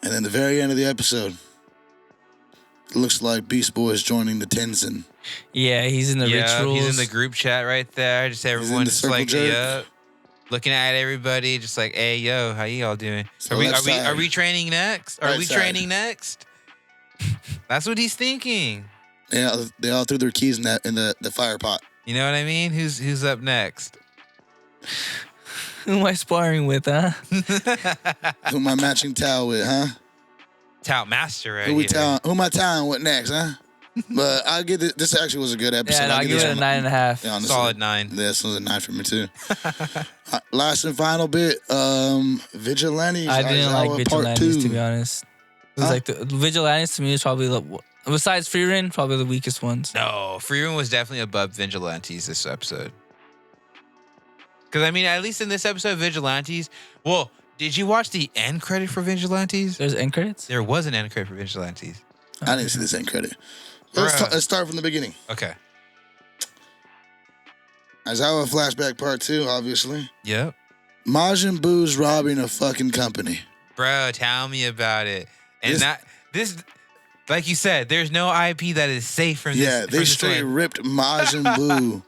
And then the very end of the episode, it looks like Beast Boy is joining the Tenzin. Yeah, he's in the rituals. He's in the group chat right there. Just everyone the just circle like, jerk. yeah, looking at everybody, just like, hey, yo, how you all doing? So Are we left side. are we training next? Are Right we side. training next? That's what he's thinking. Yeah, they all threw their keys in the fire pot. You know what I mean? Who's up next? Who am I sparring with, huh? Who am I matching towel with, huh? Tout master right Who here. am I tying with next, huh? But I'll give it. This actually was a good episode. Yeah, no, I'll give it a 9.5. Yeah, honestly. Solid 9. Yeah, this was a 9 for me too. Last and final bit, Vigilantes. I didn't like Aizawa Part Vigilantes, 2. to be honest. It was like the Vigilantes to me is probably, besides Frieren, probably the weakest ones. No, Frieren was definitely above Vigilantes this episode. Because, I mean, at least in this episode, Vigilantes... Well, did you watch the end credit for Vigilantes? There's end credits? There was an end credit for Vigilantes. I didn't see this end credit. Bruh. Let's start from the beginning. Okay. Aizawa flashback part 2, obviously. Yep. Majin Buu's robbing a fucking company. Bro, tell me about it. And this, like you said, there's no IP that is safe from this. Yeah, from they this straight one. ripped Majin Buu,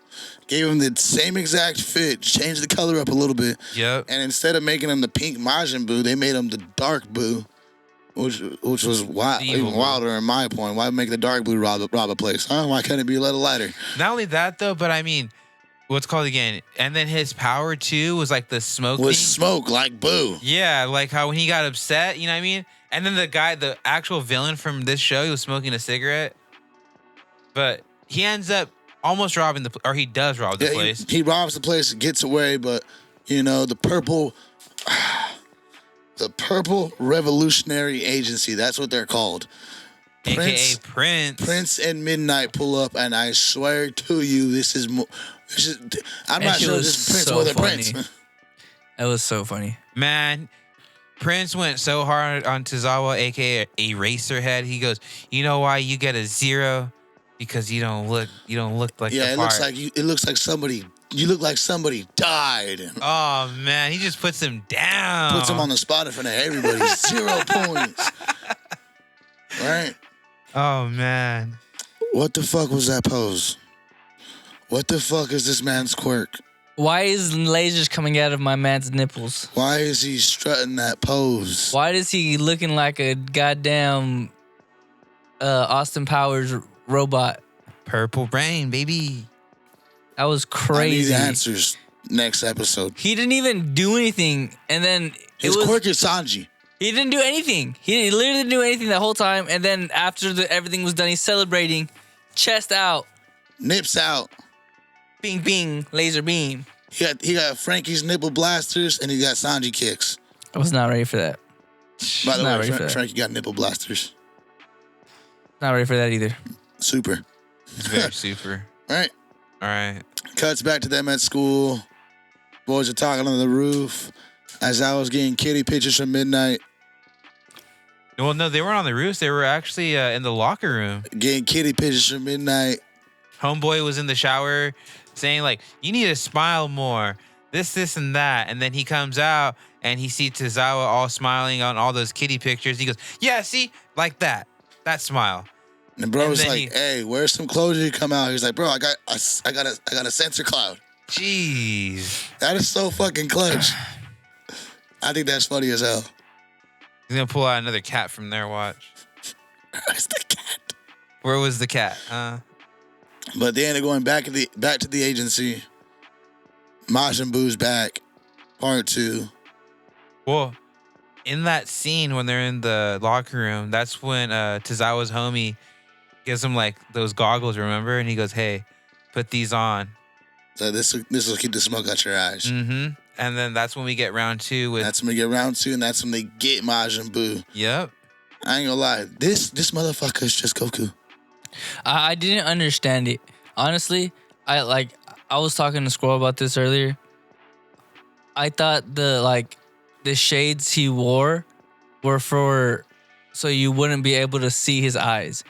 gave him the same exact fit, changed the color up a little bit, Yep. and instead of making him the pink Majin Buu, they made him the dark Buu, which was wild, Evil even wilder in my point. Why make the dark Buu rob a place? Huh? Why can't it be a little lighter? Not only that, though, but I mean, what's called again? And then his power, too, was like the smoke Was thing. smoke like Buu. Yeah, like how when he got upset, you know what I mean? And then the actual villain from this show, he was smoking a cigarette. But he ends up almost robbing he does rob the Yeah, place. he robs the place, gets away, but the purple Revolutionary Agency, that's what they're called. AKA Prince. Prince and Midnight pull up, and I swear to you, I'm not sure if this is Prince so or the funny. Prince. That was so funny. Man, Prince went so hard on Tozawa, aka Eraserhead. He goes, "You know why you get a 0? Because you don't look like Yeah, the it part." looks like somebody. You look like somebody died. Oh man, he just puts him down. Puts him on the spot in front of everybody. 0 points. Right? Oh man. What the fuck was that pose? What the fuck is this man's quirk? Why is lasers coming out of my man's nipples? Why is he strutting that pose? Why is he looking like a goddamn Austin Powers robot? Purple rain, baby. That was I need crazy. answers next episode. He didn't even do anything, and then His quirk is Sanji. he didn't do anything. He literally didn't do anything that whole time. And then after everything was done, he's celebrating, chest out, Nips out. bing bing, laser beam. He got Frankie's nipple blasters and he got Sanji kicks. I was not ready for that. By the Not way, ready for that. Frankie got nipple blasters. Not ready for that either. Super. It's very super. Right? All right. Cuts back to them at school. Boys are talking on the roof. As I was getting kitty pictures from midnight. Well, no, they weren't on the roofs. They were actually in the locker room. Getting kitty pictures from midnight. Homeboy was in the shower saying, like, you need to smile more. This, and that. And then he comes out and he sees Tozawa all smiling on all those kitty pictures. He goes, yeah, see? Like that. That smile. And bro was like, hey, where's some clothes you come out? He's like, bro, I got a sensor cloud. Jeez. That is so fucking clutch. I think that's funny as hell. He's going to pull out another cat from there, watch. Where's the cat? Where was the cat? But they ended up going back to the agency. Majin Buu's back. Part 2. Well, in that scene when they're in the locker room, that's when Tozawa's homie gives him like those goggles, remember? And he goes, hey, put these on. So this will keep the smoke out your eyes. Mm-hmm. And then that's when we get round 2 That's when we get round 2, and that's when they get Majin Buu. Yep. I ain't gonna lie. This motherfucker is just Goku. I didn't understand it. Honestly, I was talking to Squirrel about this earlier. I thought the shades he wore were for so you wouldn't be able to see his eyes.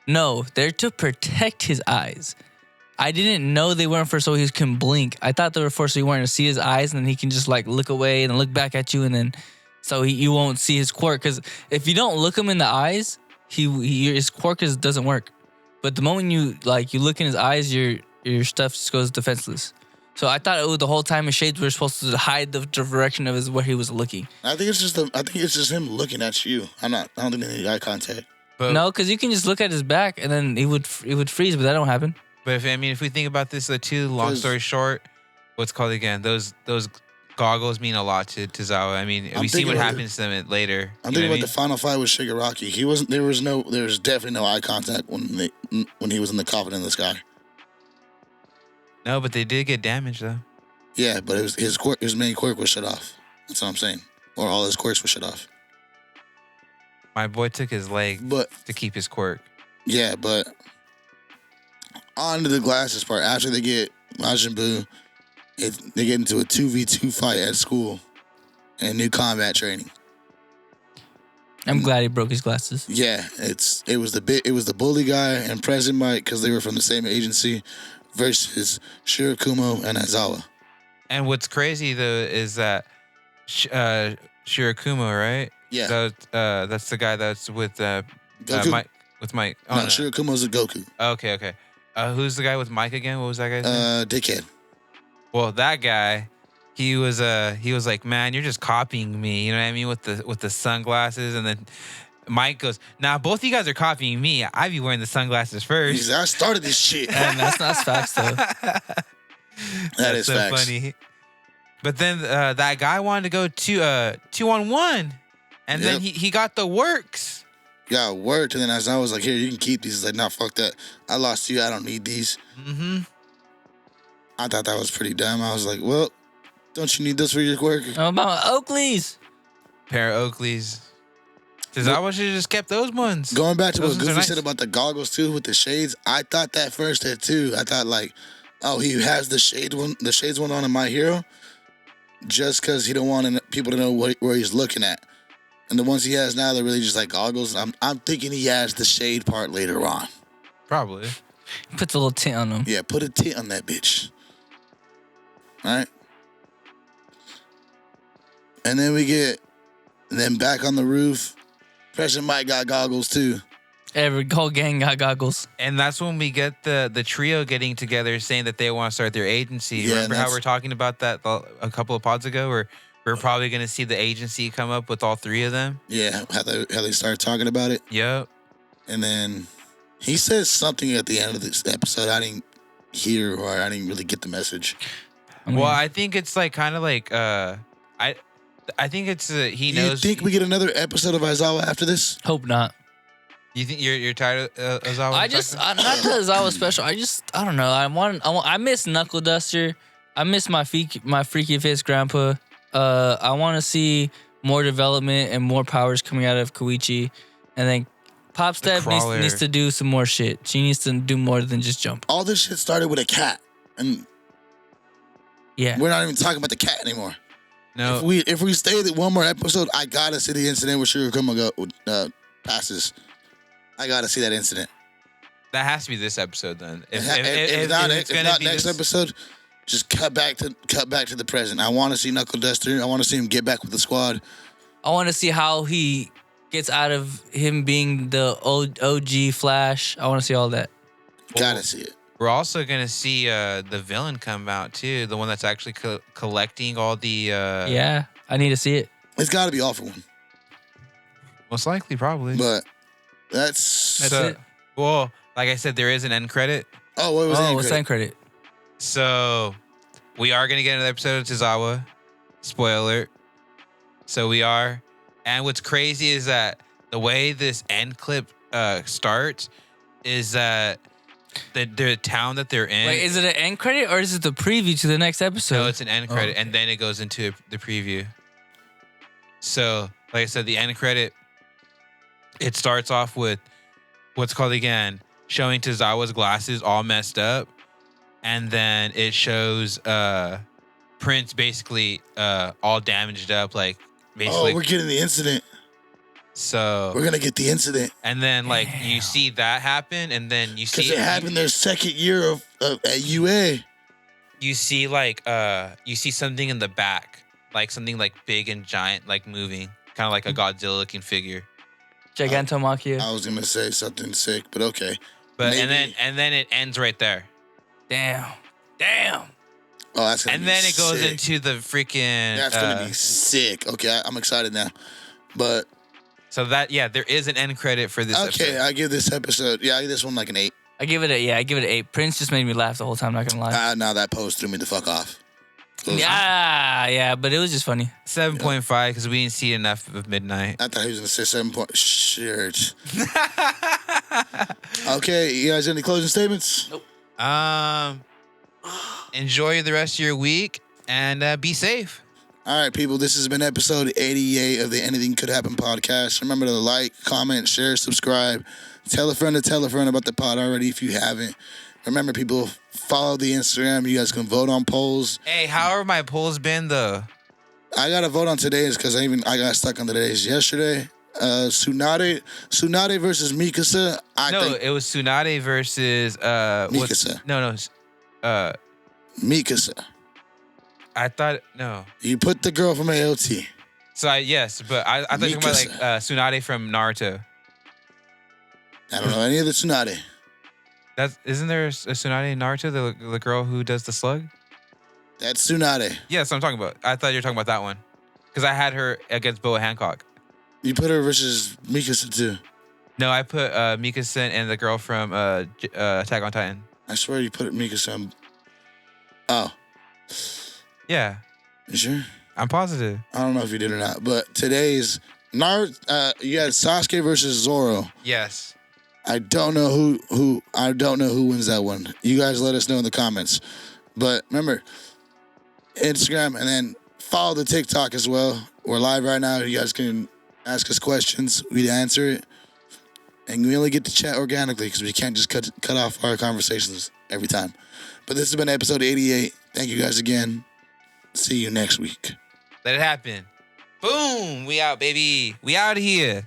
No, they're to protect his eyes. I didn't know they weren't for so he can blink. I thought they were for so you weren't to see his eyes and then he can just like look away and look back at you and then so you won't see his quirk. Because if you don't look him in the eyes, his quirk doesn't work. But the moment you look in his eyes, your stuff just goes defenseless. So I thought it was the whole time his shades were supposed to hide the direction of where he was looking. I think it's just him looking at you. I don't think they need eye contact. But, no, because you can just look at his back and then it would freeze, but that don't happen. But if we think about this too, long story short, what's called again? Those goggles mean a lot to Tozawa. I mean, we see what happens to them later. I'm thinking about the final fight with Shigaraki. He wasn't. There was definitely no eye contact when he was in the coffin in the sky. No, but they did get damaged though. Yeah, but it was his main quirk was shut off. That's what I'm saying. Or all his quirks were shut off. My boy took his leg to keep his quirk. Yeah, but on to the glasses part. After they get Majin Buu, they get into a 2v2 fight at school and new combat training. I'm glad he broke his glasses. Yeah, it was the bully guy and President Mike because they were from the same agency versus Shirakumo and Aizawa. And what's crazy though is that Shirakumo, right? Yeah, that's the guy that's with Goku. Mike. Oh, no, Shirakumo's a Goku. Okay. Who's the guy with Mike again? What was that guy's name? Dickhead. Well, that guy, he was like, man, you're just copying me. You know what I mean? With the sunglasses, and then Mike goes, nah, both of you guys are copying me. I be wearing the sunglasses first. He's I started this shit. And that's facts though. That is so facts. Funny. But then that guy wanted to go 2-on-1, and then he got the works. Yeah, worked, and then as I was like, here, you can keep these. He's like, nah, fuck that. I lost to you. I don't need these. Mm-hmm. I thought that was pretty dumb. I was like, well, don't you need this for your quirk? How about Oakley's? Pair of Oakleys. Because I wish you just kept those ones. Going back to Those what ones are Goofy nice. said about the goggles too, with the shades. I thought that first there too. I thought like, oh, he has the shades one on in My Hero, just because he don't want people to know where he's looking at. And the ones he has now, they're really just like goggles. I'm thinking he has the shade part later on. Probably. Puts a little tint on them. Yeah, put a tint on that bitch. All right. And then we get them back on the roof. President Mike got goggles too. Every whole gang got goggles. And that's when we get the trio getting together saying that they want to start their agency. Yeah, Remember how we were talking about that a couple of pods ago, where we're probably going to see the agency come up with all three of them? Yeah, how they started talking about it. Yep. And then he says something at the end of this episode I didn't hear, or I didn't really get the message. Well, I think it's like kind of like I think it's he knows. You think we get another episode of Aizawa after this? Hope not. You think you're tired of Ozawa? Not that Ozawa special. I don't know. I miss Knuckle Duster. I miss my freaky face grandpa. I want to see more development and more powers coming out of Koichi, and then Pop Step needs to do some more shit. She needs to do more than just jump. All this shit started with a cat. and Yeah. we're not even talking about the cat anymore. No, If we stay with one more episode, I gotta see the incident where Sugar Coma passes. I gotta see that incident. that has to be this episode then. If not next this, episode, just cut back to the present. I want to see Knuckle Duster. I want to see him get back with the squad. I want to see how he gets out of him being the OG Flash. I want to see all that. Gotta see it. we're also gonna see the villain come out too, the one that's actually collecting all the. Yeah, I need to see it. It's got to be all for one. Most likely, probably. But that's it. Well, like I said, there is an end credit. Oh, what was that? What's that credit? So we are gonna get another episode of Tozawa. Spoiler alert. So we are. And what's crazy is that the way this end clip starts is that the town that they're in. Wait, is it an end credit or is it the preview to the next episode? No, it's an end credit, okay. and then it goes into the preview. So, like I said, the end credit, it starts off with what's called again, showing Tozawa's glasses all messed up, and then it shows Prince basically all damaged up, like basically. Oh, we're getting the incident. So we're gonna get the incident, and then like you see that happen, and then you see because it happened their second year of at UA. You see like you see something in the back, like something like big and giant, like moving, kind of like a Godzilla looking figure. Gigantomachia. I was gonna say something sick, but okay. But Maybe. and then it ends right there. Damn. Oh, that's gonna And be then it goes sick. into the freaking. That's gonna be sick. Okay, I'm excited now. But So that there is an end credit for this. okay, episode. I give this episode. Yeah, I give this one like an 8. I give it an 8. Prince just made me laugh the whole time, not gonna lie. Now that post threw me the fuck off. Yeah, but it was just funny. 7.5 because we didn't see enough of Midnight. I thought he was gonna say 7 point. Shit. Okay, you guys, any closing statements? Nope. Enjoy the rest of your week and be safe. All right, people, this has been episode 88 of the Anything Could Happen podcast. Remember to like, comment, share, subscribe. Tell a friend about the pod already if you haven't. Remember, people, follow the Instagram. You guys can vote on polls. Hey, how are my polls been though? I got to vote on today's because I got stuck on today's yesterday. Tsunade versus Mikasa. It was Tsunade versus Mikasa. No. Mikasa. I thought no. You put the girl from AOT. So I thought you were talking about like Tsunade from Naruto. I don't know any of the Tsunade. Isn't there a Tsunade in Naruto, the girl who does the slug? That's Tsunade. Yeah, that's what I'm talking about. I thought you were talking about that one. Because I had her against Boa Hancock. You put her versus Mikasa too. No, I put Mikasa and the girl from Attack on Titan. I swear you put Mikasa on. Oh. Yeah. You sure? I'm positive. I don't know if you did or not, but today's Naruto, you had Sasuke versus Zoro. Yes. I don't know who wins that one. You guys let us know in the comments. But remember, Instagram and then follow the TikTok as well. We're live right now. You guys can ask us questions. We'd answer it. And we only get to chat organically because we can't just cut off our conversations every time. But this has been episode 88. Thank you guys again. See you next week. Let it happen. Boom. We out, baby. We out of here.